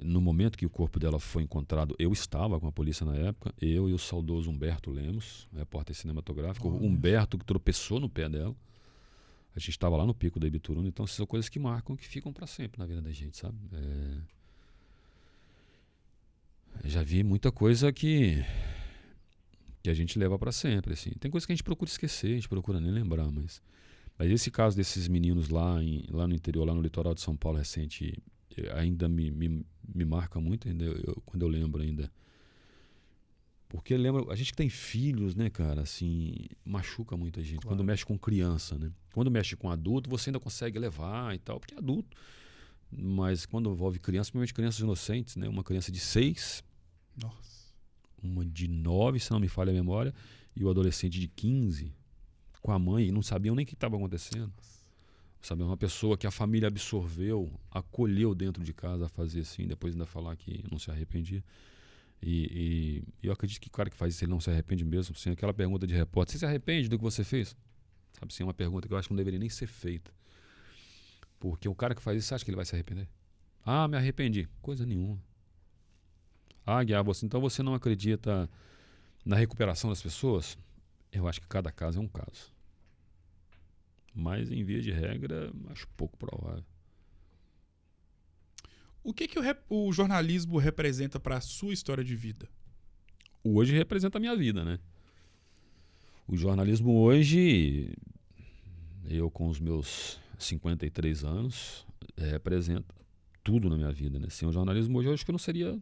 no momento que o corpo dela foi encontrado, eu estava com a polícia na época, eu e o saudoso Humberto Lemos, repórter cinematográfico, o Humberto que tropeçou no pé dela. A gente estava lá no Pico da Ibituruna, então são coisas que marcam, que ficam para sempre na vida da gente, sabe? Já vi muita coisa que a gente leva para sempre, assim. Tem coisas que a gente procura esquecer, a gente procura nem lembrar, mas esse caso desses meninos lá no interior, lá no litoral de São Paulo recente, ainda me marca muito ainda, quando eu lembro ainda. Porque a gente que tem filhos, né, cara, assim, machuca muita gente. Claro. Quando mexe com criança, né? Quando mexe com adulto, você ainda consegue levar e tal, porque é adulto. Mas quando envolve criança, principalmente crianças inocentes, né? Uma criança de 6,
nossa,
uma de 9, se não me falha a memória, e o adolescente de 15, com a mãe, e não sabiam nem o que estava acontecendo. Sabe, uma pessoa que a família absorveu, acolheu dentro de casa a fazer assim, depois ainda falar que não se arrependia. E eu acredito que o cara que faz isso, ele não se arrepende mesmo. Assim, aquela pergunta de repórter, você se arrepende do que você fez? Sabe, assim, é uma pergunta que eu acho que não deveria nem ser feita. Porque o cara que faz isso, você acha que ele vai se arrepender? Ah, me arrependi. Coisa nenhuma. Ah, Guiabo, então você não acredita na recuperação das pessoas? Eu acho que cada caso é um caso. Mas, em via de regra, acho pouco provável.
O que o jornalismo representa para a sua história de vida?
Hoje representa a minha vida, né? O jornalismo hoje, eu com os meus 53 anos, representa tudo na minha vida, né? Sem o jornalismo hoje, eu acho que eu não seria...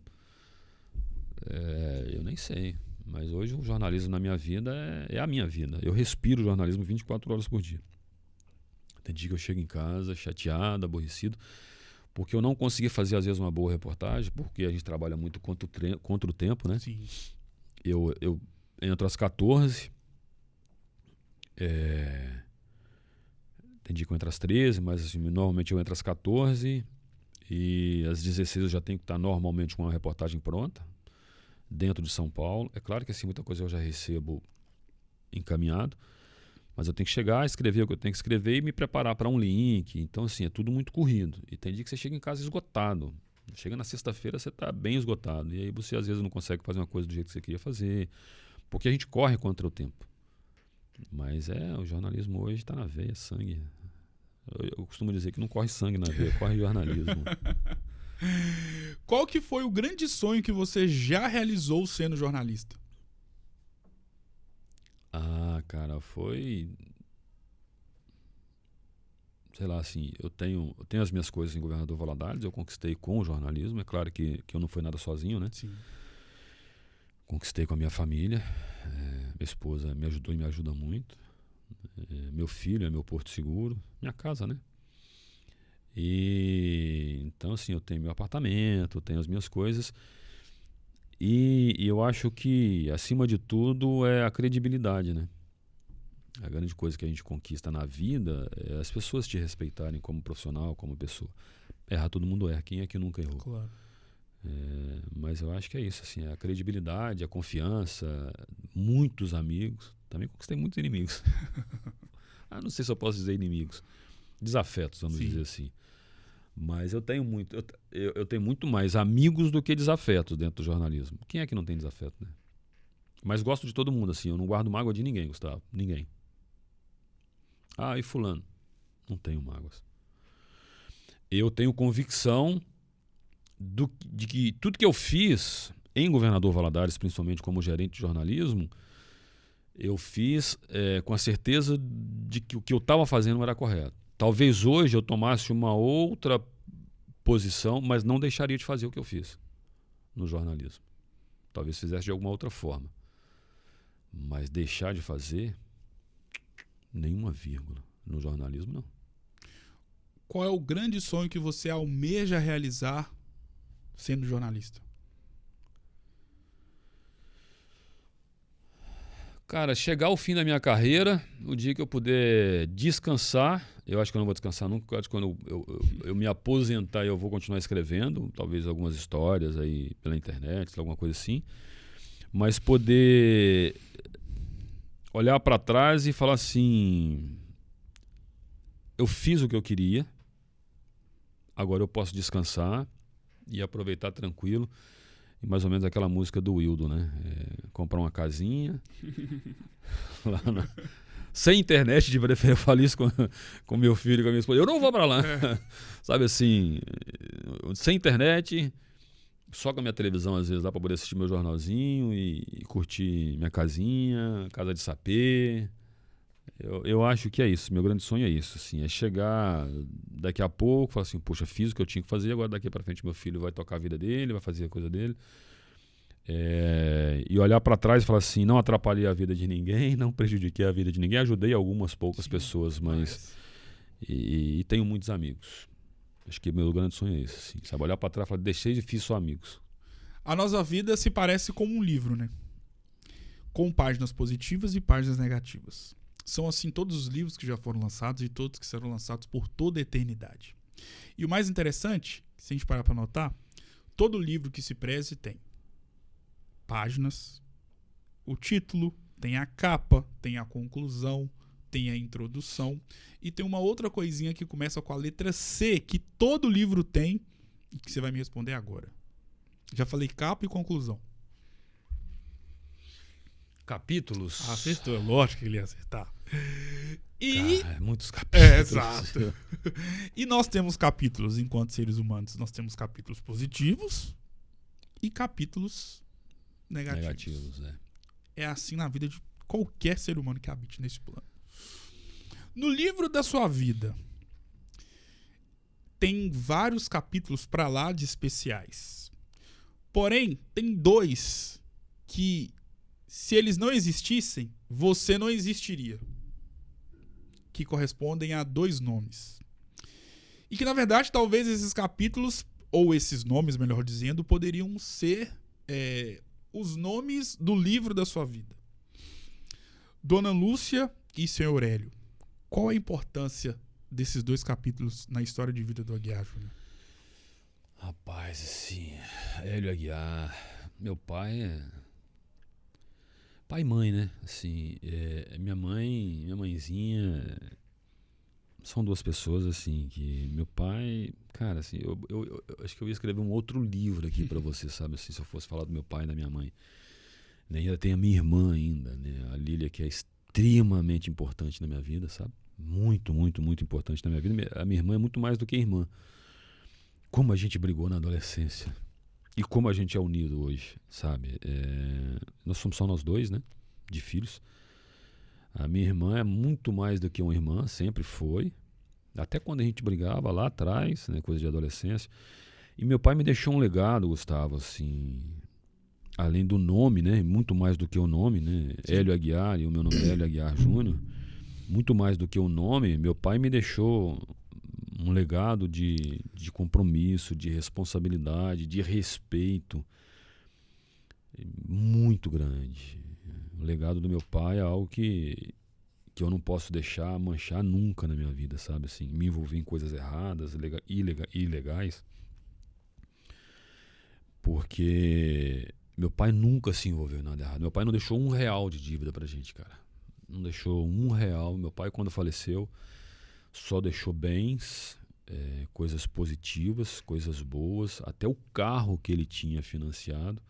eu nem sei. Mas hoje o jornalismo na minha vida é a minha vida. Eu respiro jornalismo 24 horas por dia. Tem dia que eu chego em casa chateado, aborrecido, porque eu não consegui fazer, às vezes, uma boa reportagem, porque a gente trabalha muito contra o tempo, né?
Sim.
Eu entro às 14, Tem dia que eu entro às 13, mas assim, normalmente eu entro às 14 e às 16 eu já tenho que estar normalmente com uma reportagem pronta, dentro de São Paulo. É claro que assim, muita coisa eu já recebo encaminhado, mas eu tenho que chegar, escrever o que eu tenho que escrever e me preparar para um link. Então, assim, é tudo muito corrido. E tem dia que você chega em casa esgotado. Chega na sexta-feira, você está bem esgotado. E aí você, às vezes, não consegue fazer uma coisa do jeito que você queria fazer. Porque a gente corre contra o tempo. Mas o jornalismo hoje está na veia, sangue. Eu costumo dizer que não corre sangue na veia, corre jornalismo.
Qual que foi o grande sonho que você já realizou sendo jornalista?
Cara, foi... Sei lá, assim, eu tenho as minhas coisas em Governador Valadares, eu conquistei com o jornalismo. É claro que eu não fui nada sozinho, né?
Sim.
Conquistei com a minha família. Minha esposa me ajudou e me ajuda muito. Meu filho é meu porto seguro, minha casa, né? E então, assim, eu tenho meu apartamento, tenho as minhas coisas. E eu acho que, acima de tudo, é a credibilidade, né? A grande coisa que a gente conquista na vida é as pessoas te respeitarem como profissional, como pessoa. Errar todo mundo erra, quem é que nunca errou?
Claro.
Mas eu acho que é isso, assim, a credibilidade, a confiança, muitos amigos. Também conquistei muitos inimigos. Não sei se eu posso dizer inimigos. Desafetos, vamos dizer assim. Mas eu tenho muito mais amigos do que desafetos dentro do jornalismo. Quem é que não tem desafeto, né? Mas gosto de todo mundo, assim. Eu não guardo mágoa de ninguém, Gustavo. Ninguém. E fulano? Não tenho mágoas. Eu tenho convicção de que tudo que eu fiz em Governador Valadares, principalmente como gerente de jornalismo, eu fiz com a certeza de que o que eu estava fazendo era correto. Talvez hoje eu tomasse uma outra posição, mas não deixaria de fazer o que eu fiz no jornalismo. Talvez fizesse de alguma outra forma. Mas deixar de fazer, nenhuma vírgula. No jornalismo, não.
Qual é o grande sonho que você almeja realizar sendo jornalista?
Cara, chegar ao fim da minha carreira, o dia que eu puder descansar, eu acho que eu não vou descansar nunca, eu acho que quando eu me aposentar eu vou continuar escrevendo, talvez algumas histórias aí pela internet, alguma coisa assim, mas poder olhar para trás e falar assim, eu fiz o que eu queria, agora eu posso descansar e aproveitar tranquilo. Mais ou menos aquela música do Wildo, né? Comprar uma casinha lá sem internet, de preferência. Eu falo isso com meu filho e com a minha esposa. Eu não vou pra lá. Sabe assim, sem internet, só com a minha televisão, às vezes dá pra poder assistir meu jornalzinho e curtir minha casinha, casa de sapê. Eu acho que é isso. Meu grande sonho é isso, assim, é chegar daqui a pouco, falar assim, poxa, fiz o que eu tinha que fazer, agora daqui para frente meu filho vai tocar a vida dele, vai fazer a coisa dele. E olhar para trás e falar assim, não atrapalhei a vida de ninguém, não prejudiquei a vida de ninguém, ajudei algumas poucas pessoas, mas e tenho muitos amigos. Acho que meu grande sonho é esse, assim, sabe? Olhar para trás e falar, deixei de fiz só amigos.
A nossa vida se parece como um livro, né? Com páginas positivas e páginas negativas. São assim todos os livros que já foram lançados e todos que serão lançados por toda a eternidade. E o mais interessante, se a gente parar para notar, todo livro que se preze tem páginas, o título, tem a capa, tem a conclusão, tem a introdução e tem uma outra coisinha que começa com a letra C, que todo livro tem e que você vai me responder agora. Já falei capa e conclusão.
Capítulos.
Acertou, lógico que ele ia acertar.
Muitos capítulos.
Exato. E nós temos capítulos, enquanto seres humanos, nós temos capítulos positivos e capítulos negativos. É assim na vida de qualquer ser humano que habite nesse plano. No livro da sua vida, tem vários capítulos pra lá de especiais. Porém, tem 2 que, se eles não existissem, você não existiria. Que correspondem a 2 nomes. E que, na verdade, talvez esses capítulos, ou esses nomes, melhor dizendo, poderiam ser os nomes do livro da sua vida. Dona Lúcia e Senhor Hélio. Qual a importância desses 2 capítulos na história de vida do Aguiar Júnior?
Rapaz, assim, Hélio Aguiar, meu pai é... Pai e mãe, né? Assim, minha mãezinha... São 2 pessoas, assim, que meu pai... Cara, assim, eu acho que eu ia escrever um outro livro aqui pra você, sabe? Assim, se eu fosse falar do meu pai e da minha mãe. E ainda tem a minha irmã ainda, né? A Lília, que é extremamente importante na minha vida, sabe? Muito, muito, muito importante na minha vida. A minha irmã é muito mais do que irmã. Como a gente brigou na adolescência. E como a gente é unido hoje, sabe? Nós somos só nós 2, né? De filhos. A minha irmã é muito mais do que uma irmã, sempre foi. Até quando a gente brigava lá atrás, né? Coisa de adolescência. E meu pai me deixou um legado, Gustavo, assim... Além do nome, né? Muito mais do que o nome, né? Sim. Hélio Aguiar, e o meu nome é Hélio Aguiar Júnior. Muito mais do que o nome, meu pai me deixou um legado de compromisso, de responsabilidade, de respeito muito grande. O legado do meu pai é algo que eu não posso deixar manchar nunca na minha vida, sabe? Assim, me envolver em coisas erradas, ilegais. Porque meu pai nunca se envolveu em nada errado. Meu pai não deixou R$1 de dívida pra gente, cara. Não deixou R$1. Meu pai, quando faleceu, só deixou bens, coisas positivas, coisas boas. Até o carro que ele tinha financiado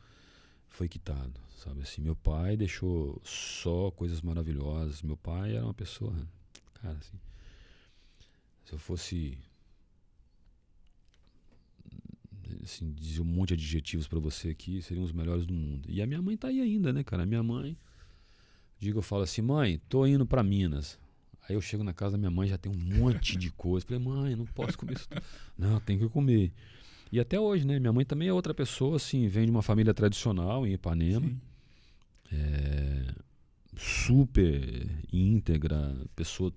foi quitado, sabe assim. Meu pai deixou só coisas maravilhosas. Meu pai era uma pessoa, cara, assim, se eu fosse assim, dizer um monte de adjetivos pra você aqui, seriam os melhores do mundo. E a minha mãe tá aí ainda, né, cara? A minha mãe, eu falo assim, mãe, tô indo pra Minas. Aí eu chego na casa da minha mãe, já tem um monte de coisa. Falei, mãe, não posso comer isso tudo. Não, tem que comer. E até hoje, né? Minha mãe também é outra pessoa, assim, vem de uma família tradicional em Ipanema. Super íntegra, pessoa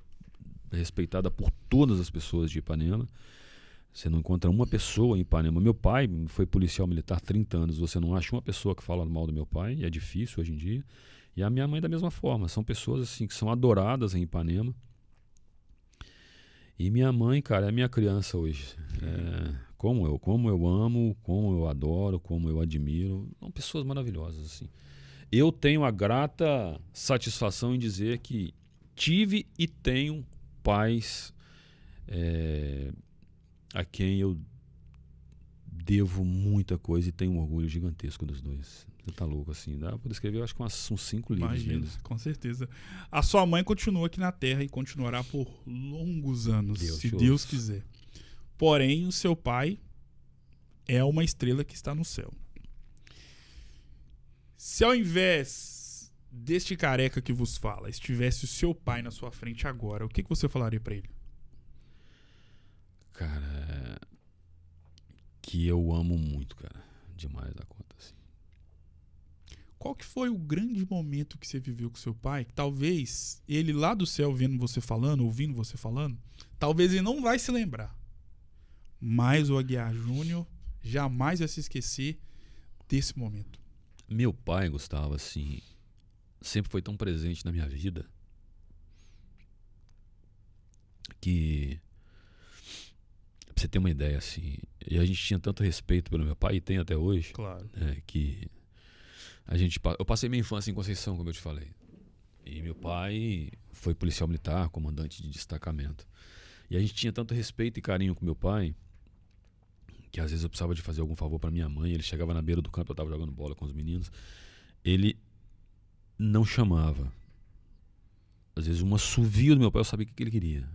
respeitada por todas as pessoas de Ipanema. Você não encontra uma pessoa em Ipanema. Meu pai foi policial militar há 30 anos. Você não acha uma pessoa que fala mal do meu pai. É difícil hoje em dia. E a minha mãe da mesma forma. São pessoas assim que são adoradas em Ipanema. E minha mãe, cara, é minha criança hoje. Como eu amo, como eu adoro, como eu admiro. São pessoas maravilhosas, assim. Eu tenho a grata satisfação em dizer que tive e tenho pais a quem eu devo muita coisa e tenho um orgulho gigantesco dos dois. Você tá louco, assim. Dá pra escrever, eu acho que uns 5 livros deles.
Com certeza. A sua mãe continua aqui na Terra e continuará por longos anos, se Deus quiser. Porém, o seu pai é uma estrela que está no céu. Se ao invés deste careca que vos fala, estivesse o seu pai na sua frente agora, o que você falaria pra ele?
Cara, que eu amo muito, cara. Demais da conta, assim.
Qual que foi o grande momento que você viveu com seu pai? Que talvez ele lá do céu vendo você falando, ouvindo você falando, talvez ele não vai se lembrar. Mas o Aguiar Júnior jamais vai se esquecer desse momento.
Meu pai, Gustavo, assim, sempre foi tão presente na minha vida que, pra você ter uma ideia, assim, e a gente tinha tanto respeito pelo meu pai, e tem até hoje,
claro,
que eu passei minha infância em Conceição, como eu te falei, e meu pai foi policial militar, comandante de destacamento, e a gente tinha tanto respeito e carinho com meu pai, que às vezes eu precisava de fazer algum favor pra minha mãe, ele chegava na beira do campo, eu tava jogando bola com os meninos, ele não chamava. Às vezes um assovio do meu pai, eu sabia o que ele queria.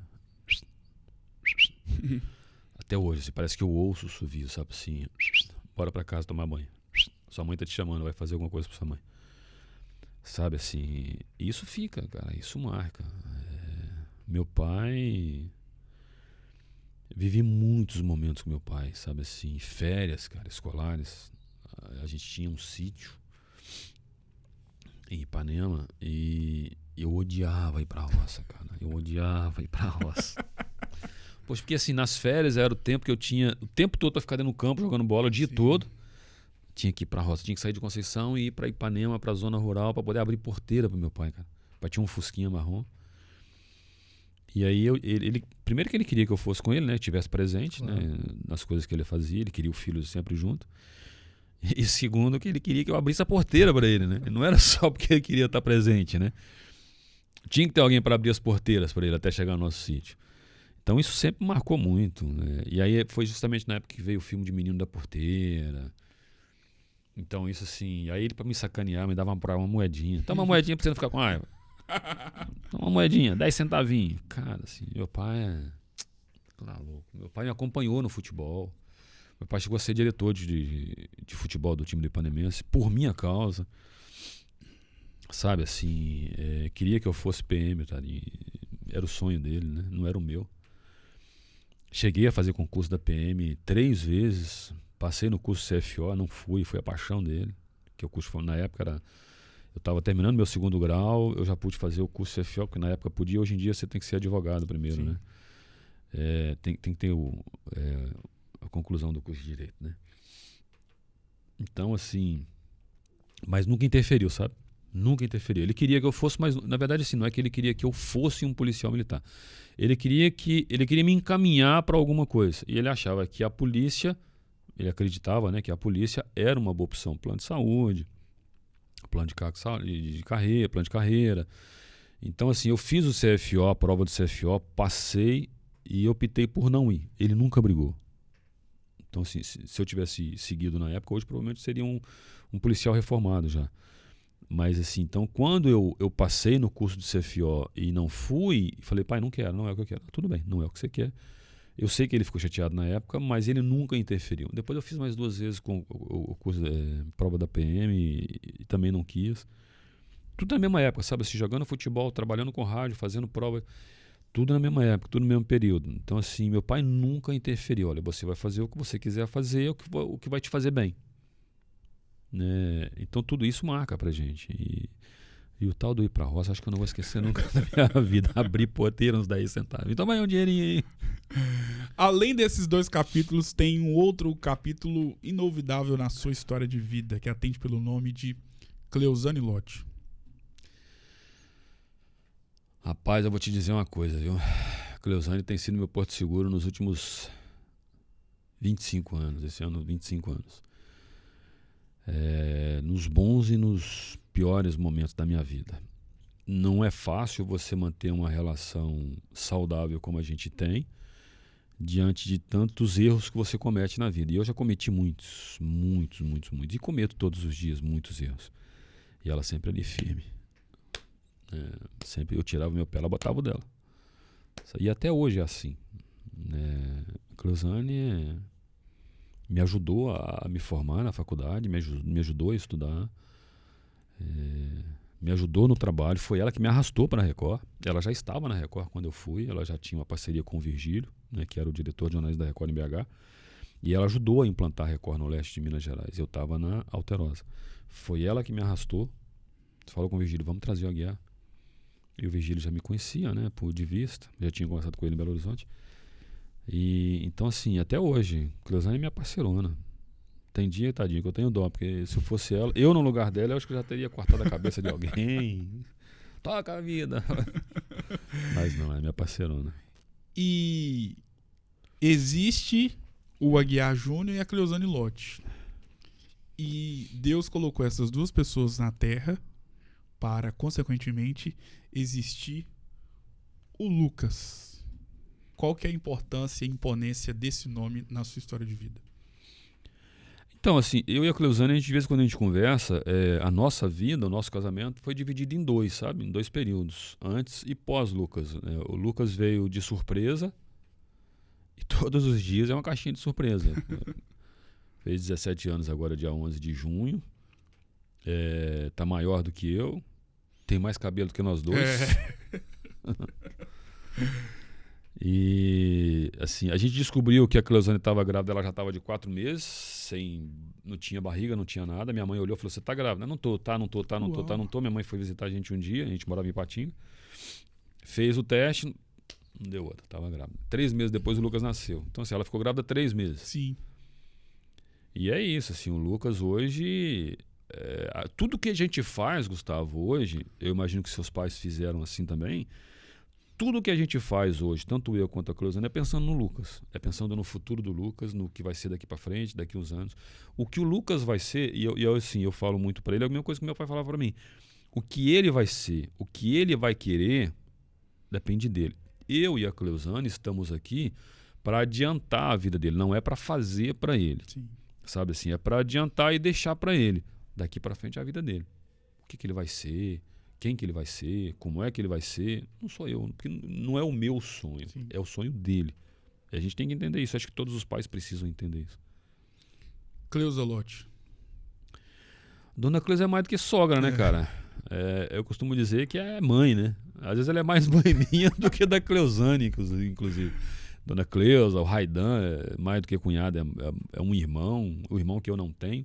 Até hoje, assim, parece que eu ouço o assovio, sabe assim, bora pra casa tomar banho. Sua mãe tá te chamando, vai fazer alguma coisa pra sua mãe. Sabe assim, isso fica, cara, isso marca. Meu pai... Vivi muitos momentos com meu pai, sabe assim, férias, cara, escolares. A gente tinha um sítio em Ipanema e eu odiava ir pra roça, cara. Eu odiava ir pra roça. Pois porque assim, nas férias era o tempo que eu tinha, o tempo todo pra ficar dentro do campo jogando bola, o dia todo. Tinha que ir pra roça, tinha que sair de Conceição e ir pra Ipanema, pra zona rural, pra poder abrir porteira pro meu pai, cara. Pai tinha um fusquinha marrom. E aí primeiro que ele queria que eu fosse com ele, né? Que tivesse presente,
Claro.
né? Nas coisas que ele fazia, ele queria o filho sempre junto. E segundo que ele queria que eu abrisse a porteira para ele, né? Não era só porque ele queria estar presente, né? Tinha que ter alguém para abrir as porteiras para ele até chegar no nosso sítio. Então isso sempre marcou muito, né? E aí foi justamente na época que veio o filme de Menino da Porteira. Então isso assim, aí ele para me sacanear me dava uma moedinha. Toma uma moedinha pra você não ficar com raiva. Toma uma moedinha, 10 centavinhos. Cara, assim, meu pai meu pai me acompanhou no futebol. Meu pai chegou a ser diretor de futebol do time do Ipanemense por minha causa. Sabe, assim, queria que eu fosse PM, tá? Era o sonho dele, né? Não era o meu. Cheguei a fazer concurso da PM 3 vezes. Passei no curso CFO, não fui, foi a paixão dele. Que o curso na época era... Eu estava terminando meu 2º grau, eu já pude fazer o curso CFO, porque na época podia, hoje em dia você tem que ser advogado primeiro, Sim. né? Tem que ter a conclusão do curso de Direito, né? Então, assim... Mas nunca interferiu, sabe? Nunca interferiu. Ele queria que eu fosse, mas na verdade assim, não é que ele queria que eu fosse um policial militar. Ele queria me encaminhar para alguma coisa. E ele achava que a polícia, ele acreditava, né, que a polícia era uma boa opção. Plano de saúde, plano de carreira, plano de carreira. Então assim, eu fiz o CFO, a prova do CFO, passei e optei por não ir. Ele nunca brigou. Então assim, se eu tivesse seguido na época, hoje provavelmente seria um policial reformado já. Mas assim, então quando eu passei no curso do CFO e não fui, falei, pai, não quero, não é o que eu quero. Tudo bem, não é o que você quer. Eu sei que ele ficou chateado na época, mas ele nunca interferiu. Depois eu fiz mais 2 vezes com o curso prova da PM e também não quis. Tudo na mesma época, sabe? Assim, jogando futebol, trabalhando com rádio, fazendo prova, tudo na mesma época, tudo no mesmo período. Então assim, meu pai nunca interferiu. Olha, você vai fazer o que você quiser fazer, o que vai te fazer bem. Né? Então tudo isso marca pra gente. E o tal do ir pra roça, acho que eu não vou esquecer nunca da minha vida. Abrir porteira uns 10 centavos. Então vai um dinheirinho aí.
Além desses 2 capítulos, tem um outro capítulo inolvidável na sua história de vida, que atende pelo nome de Cleuzane Lott.
Rapaz, eu vou te dizer uma coisa, viu? Cleuzane tem sido meu porto seguro nos últimos 25 anos. Esse ano, 25 anos. Nos bons e nos piores momentos da minha vida. Não é fácil você manter uma relação saudável como a gente tem diante de tantos erros que você comete na vida. E eu já cometi muitos. E cometo todos os dias muitos erros. E ela sempre ali firme. Sempre eu tirava o meu pé, ela botava o dela. E até hoje é assim. A Cleuzane me ajudou a me formar na faculdade, me ajudou a estudar, me ajudou no trabalho. Foi ela que me arrastou para a Record. Ela já estava na Record quando eu fui, ela já tinha uma parceria com o Virgílio, né, que era o diretor de jornalismo da Record em BH, e ela ajudou a implantar a Record no leste de Minas Gerais. Eu estava na Alterosa. Foi ela que me arrastou, falou com o Virgílio, vamos trazer o Aguiar. E o Virgílio já me conhecia, né, de vista, já tinha conversado com ele em Belo Horizonte. E então assim, até hoje, Cleuzane é minha parceirona. Tem dia, tadinho, que eu tenho dó, porque se eu fosse ela, eu no lugar dela, eu acho que eu já teria cortado a cabeça de alguém. Toca a vida. Mas não, é minha parceirona.
E existe o Aguiar Júnior e a Cleuzane Lott. E Deus colocou essas 2 pessoas na Terra para, consequentemente, existir o Lucas. Qual que é a importância e a imponência desse nome na sua história de vida?
Então, assim, eu e a Cleuzane, de vez em quando a gente conversa, a nossa vida, o nosso casamento foi dividido em 2, sabe? Em 2 períodos, antes e pós-Lucas. O Lucas veio de surpresa e todos os dias é uma caixinha de surpresa. Fez 17 anos agora, dia 11 de junho. Tá maior do que eu, tem mais cabelo do que nós 2. E assim, a gente descobriu que a Cleuzane estava grávida, ela já estava de 4 meses, não tinha barriga, não tinha nada. Minha mãe olhou e falou, você tá grávida? Não tô. Minha mãe foi visitar a gente um dia, a gente morava em Ipatinga, fez o teste, não deu outra, estava grávida. 3 meses depois o Lucas nasceu. Então assim, ela ficou grávida 3 meses.
Sim.
E é isso, assim, o Lucas hoje... tudo que a gente faz, Gustavo, hoje, eu imagino que seus pais fizeram assim também, tudo que a gente faz hoje, tanto eu quanto a Cleusane, é pensando no Lucas. É pensando no futuro do Lucas, no que vai ser daqui para frente, daqui uns anos. O que o Lucas vai ser, eu falo muito para ele, é a mesma coisa que meu pai falava para mim. O que ele vai ser, o que ele vai querer, depende dele. Eu e a Cleusane estamos aqui para adiantar a vida dele, não é para fazer para ele.
Sim.
Sabe assim, é para adiantar e deixar para ele. Daqui para frente é a vida dele. O que ele vai ser, quem que ele vai ser, como é que ele vai ser, não sou eu, porque não é o meu sonho,
Sim.
é o sonho dele. E a gente tem que entender isso, acho que todos os pais precisam entender isso.
Cleusa Lotti.
Dona Cleusa é mais do que sogra, né, cara? Eu costumo dizer que é mãe, né? Às vezes ela é mais mãe minha do que da Cleusane, inclusive. Dona Cleusa, o Raidan, é mais do que cunhado, é um irmão, o irmão que eu não tenho.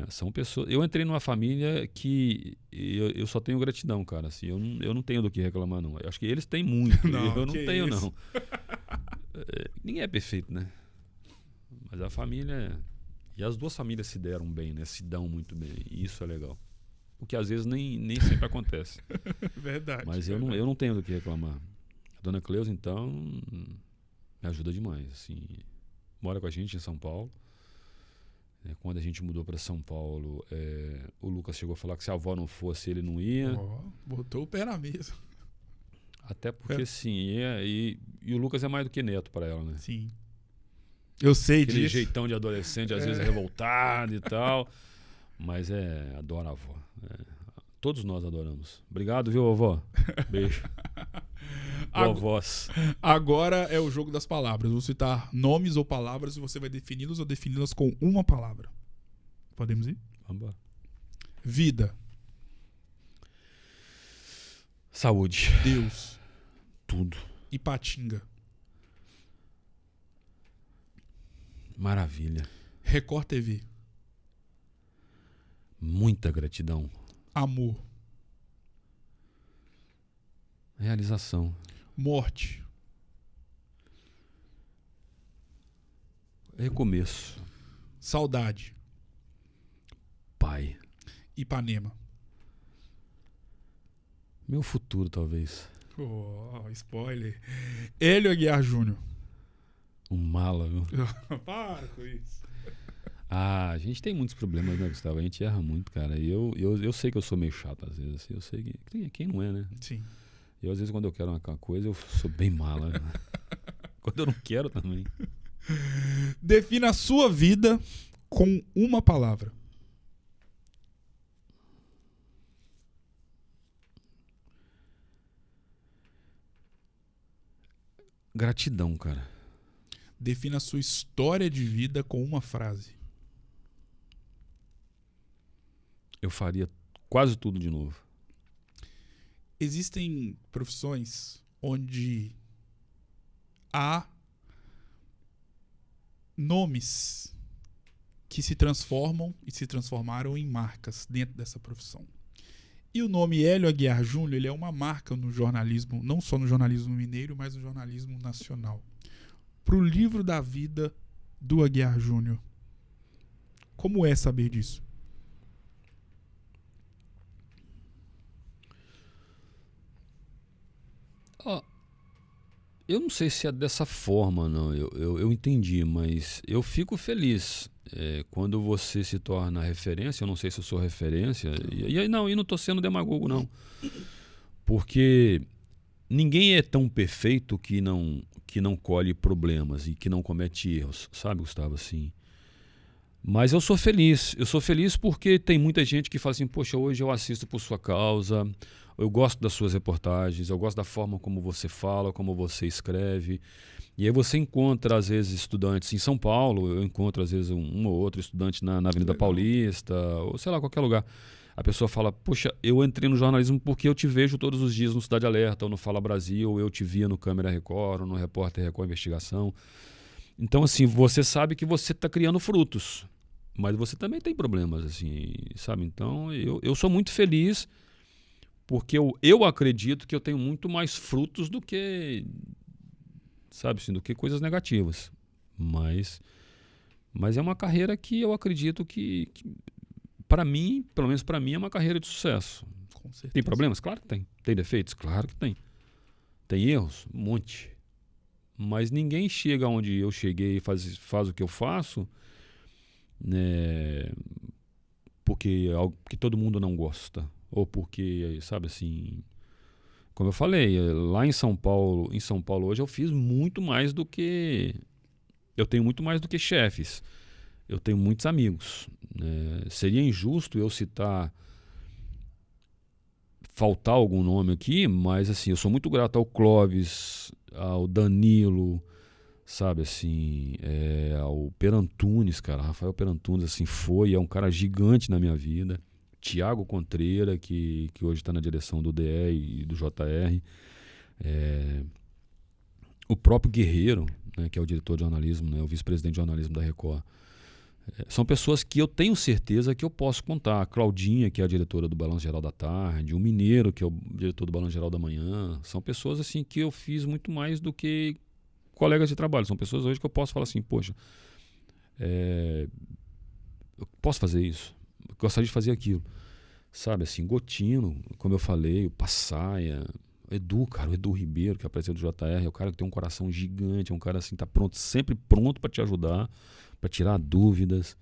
São pessoas. Eu entrei numa família que eu só tenho gratidão, cara. Assim, eu não tenho do que reclamar, não. Eu acho que eles têm muito.
Não,
eu não tenho,
isso?
não. Ninguém é perfeito, né? Mas a família. E as duas famílias se deram bem, né? Se dão muito bem. E isso é legal. O que às vezes nem sempre acontece.
Verdade.
Mas eu não tenho do que reclamar. A Dona Cleusa, então, me ajuda demais. Assim, mora com a gente em São Paulo. Quando a gente mudou para São Paulo, o Lucas chegou a falar que se a avó não fosse, ele não ia.
Botou o pé na mesa.
Até porque, sim, e o Lucas é mais do que neto para ela, né?
Sim. Eu sei
Aquele
disso.
jeitão de adolescente, às vezes revoltado e tal. Mas adora a avó. Todos nós adoramos. Obrigado, viu, avó? Beijo. Boa voz.
Agora é o jogo das palavras. Vou citar nomes ou palavras e você vai defini-los ou defini-las com uma palavra. Podemos ir?
Vamos embora.
Vida.
Saúde.
Deus.
Tudo.
Ipatinga.
Maravilha.
Record TV.
Muita gratidão.
Amor.
Realização.
Morte.
Recomeço.
Saudade.
Pai.
Ipanema.
Meu futuro, talvez.
Spoiler. Hélio Aguiar Júnior.
Um mala, viu?
Para com isso.
A gente tem muitos problemas, né, Gustavo? A gente erra muito, cara. E eu sei que eu sou meio chato às vezes. Assim, eu sei que quem não é, né?
Sim.
Eu, às vezes, quando eu quero uma coisa, eu sou bem mala. Quando eu não quero também.
Defina a sua vida com uma palavra.
Gratidão, cara.
Defina a sua história de vida com uma frase.
Eu faria quase tudo de novo.
Existem profissões onde há nomes que se transformam e se transformaram em marcas dentro dessa profissão. E o nome Hélio Aguiar Júnior, ele é uma marca no jornalismo, não só no jornalismo mineiro, mas no jornalismo nacional. Para o livro da vida do Aguiar Júnior. Como é saber disso?
Eu não sei se é dessa forma, não. Eu entendi, mas eu fico feliz quando você se torna referência. Eu não sei se eu sou referência. E não estou sendo demagogo, não. Porque ninguém é tão perfeito que não colhe problemas e que não comete erros, sabe, Gustavo? Assim. Mas eu sou feliz. Eu sou feliz porque tem muita gente que fala assim, poxa, hoje eu assisto por sua causa, eu gosto das suas reportagens, eu gosto da forma como você fala, como você escreve. E aí você encontra, às vezes, estudantes em São Paulo, eu encontro, às vezes, um ou outro estudante na Avenida Paulista, ou sei lá, qualquer lugar. A pessoa fala, poxa, eu entrei no jornalismo porque eu te vejo todos os dias no Cidade Alerta, ou no Fala Brasil, ou eu te via no Câmera Record, ou no Repórter Record Investigação. Então, assim, você sabe que você está criando frutos, mas você também tem problemas, assim, sabe? Então, eu sou muito feliz porque eu acredito que eu tenho muito mais frutos do que, sabe, assim, do que coisas negativas. Mas é uma carreira que eu acredito que para mim, pelo menos para mim, é uma carreira de sucesso.
Com certeza.
Tem problemas? Claro que tem. Tem defeitos? Claro que tem. Tem erros? Um monte. Mas ninguém chega onde eu cheguei e faz o que eu faço, né, porque é algo que todo mundo não gosta. Ou porque, sabe assim, como eu falei, lá em São Paulo hoje eu fiz muito mais do que... Eu tenho muito mais do que chefes. Eu tenho muitos amigos. Seria injusto eu faltar algum nome aqui, mas assim, eu sou muito grato ao Clóvis, ao Danilo, sabe assim, ao Perantunes, cara. Rafael Perantunes, assim, é um cara gigante na minha vida. Tiago Contreira, que hoje está na direção do DE e do JR. O próprio Guerreiro, né, que é o diretor de jornalismo, né, o vice-presidente de jornalismo da Record. São pessoas que eu tenho certeza que eu posso contar. A Claudinha, que é a diretora do Balanço Geral da Tarde, o Mineiro, que é o diretor do Balanço Geral da Manhã. São pessoas assim que eu fiz muito mais do que colegas de trabalho. São pessoas hoje que eu posso falar assim, poxa, eu posso fazer isso, eu gostaria de fazer aquilo. Sabe assim, Gotino, como eu falei, o Passaia, o Edu Ribeiro, que é o presidente do JR, é o cara que tem um coração gigante, é um cara assim, tá pronto, sempre pronto para te ajudar, para tirar dúvidas.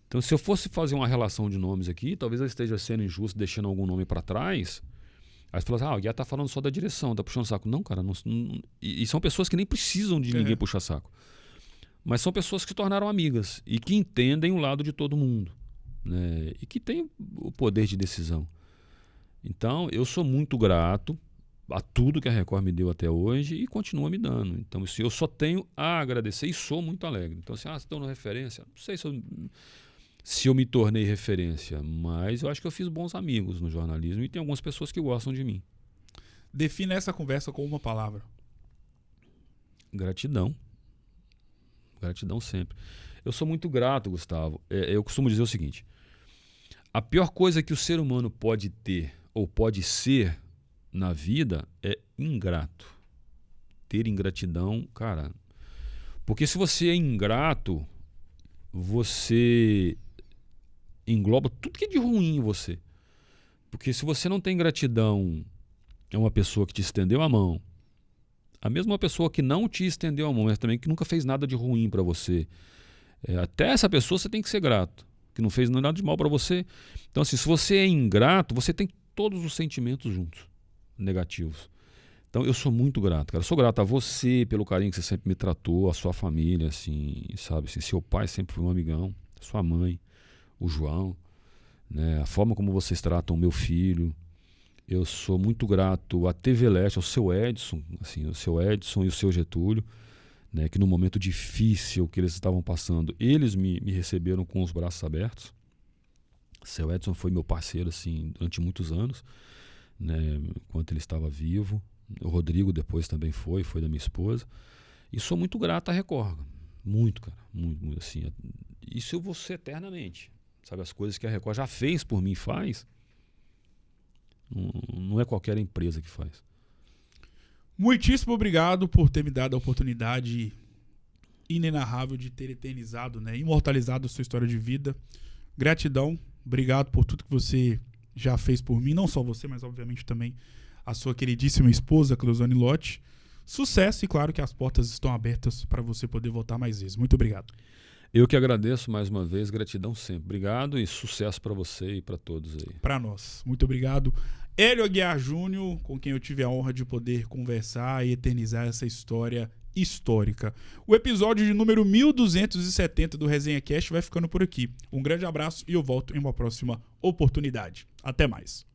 Então, se eu fosse fazer uma relação de nomes aqui, talvez eu esteja sendo injusto, deixando algum nome para trás. Aí você fala assim, o Guiá tá falando só da direção, tá puxando saco. Não, cara, e são pessoas que nem precisam de ninguém puxar saco. Mas são pessoas que se tornaram amigas e que entendem o lado de todo mundo, né? E que têm o poder de decisão. Então, eu sou muito grato a tudo que a Record me deu até hoje e continua me dando. Então, eu só tenho a agradecer e sou muito alegre. Então, assim, você dando referência? Não sei se eu me tornei referência, mas eu acho que eu fiz bons amigos no jornalismo e tem algumas pessoas que gostam de mim.
Defina essa conversa com uma palavra.
Gratidão. Gratidão sempre. Eu sou muito grato, Gustavo. Eu costumo dizer o seguinte: a pior coisa que o ser humano pode ter ou pode ser na vida é ingrato. Ter ingratidão, cara. Porque se você é ingrato, você engloba tudo que é de ruim em você. Porque se você não tem gratidão, é uma pessoa que te estendeu a mão, a mesma pessoa que não te estendeu a mão, mas também que nunca fez nada de ruim para você. Até essa pessoa você tem que ser grato, que não fez nada de mal para você. Então, assim, se você é ingrato, você tem todos os sentimentos juntos, negativos. Então, eu sou muito grato, cara. Eu sou grato a você pelo carinho que você sempre me tratou, a sua família, assim, sabe? Assim, seu pai sempre foi um amigão, sua mãe, o João, né? A forma como vocês tratam o meu filho. Eu sou muito grato à TV Leste, ao seu Edson, assim, o seu Edson e o seu Getúlio, né? Que no momento difícil que eles estavam passando, eles me receberam com os braços abertos. O seu Edson foi meu parceiro, assim, durante muitos anos, né? Enquanto ele estava vivo. O Rodrigo depois também foi da minha esposa. E sou muito grato à Record. Muito, cara. Muito, muito, assim. Isso eu vou ser eternamente. Sabe, as coisas que a Record já fez por mim, faz. Não é qualquer empresa que faz.
Muitíssimo obrigado por ter me dado a oportunidade inenarrável de ter eternizado, né, imortalizado a sua história de vida. Gratidão. Obrigado por tudo que você já fez por mim. Não só você, mas obviamente também a sua queridíssima esposa, Cleuzane Lotti. Sucesso e claro que as portas estão abertas para você poder voltar mais vezes. Muito obrigado.
Eu que agradeço mais uma vez, gratidão sempre. Obrigado e sucesso para você e para todos aí.
Para nós. Muito obrigado. Hélio Aguiar Júnior, com quem eu tive a honra de poder conversar e eternizar essa história histórica. O episódio de número 1270 do Resenha Cast vai ficando por aqui. Um grande abraço e eu volto em uma próxima oportunidade. Até mais.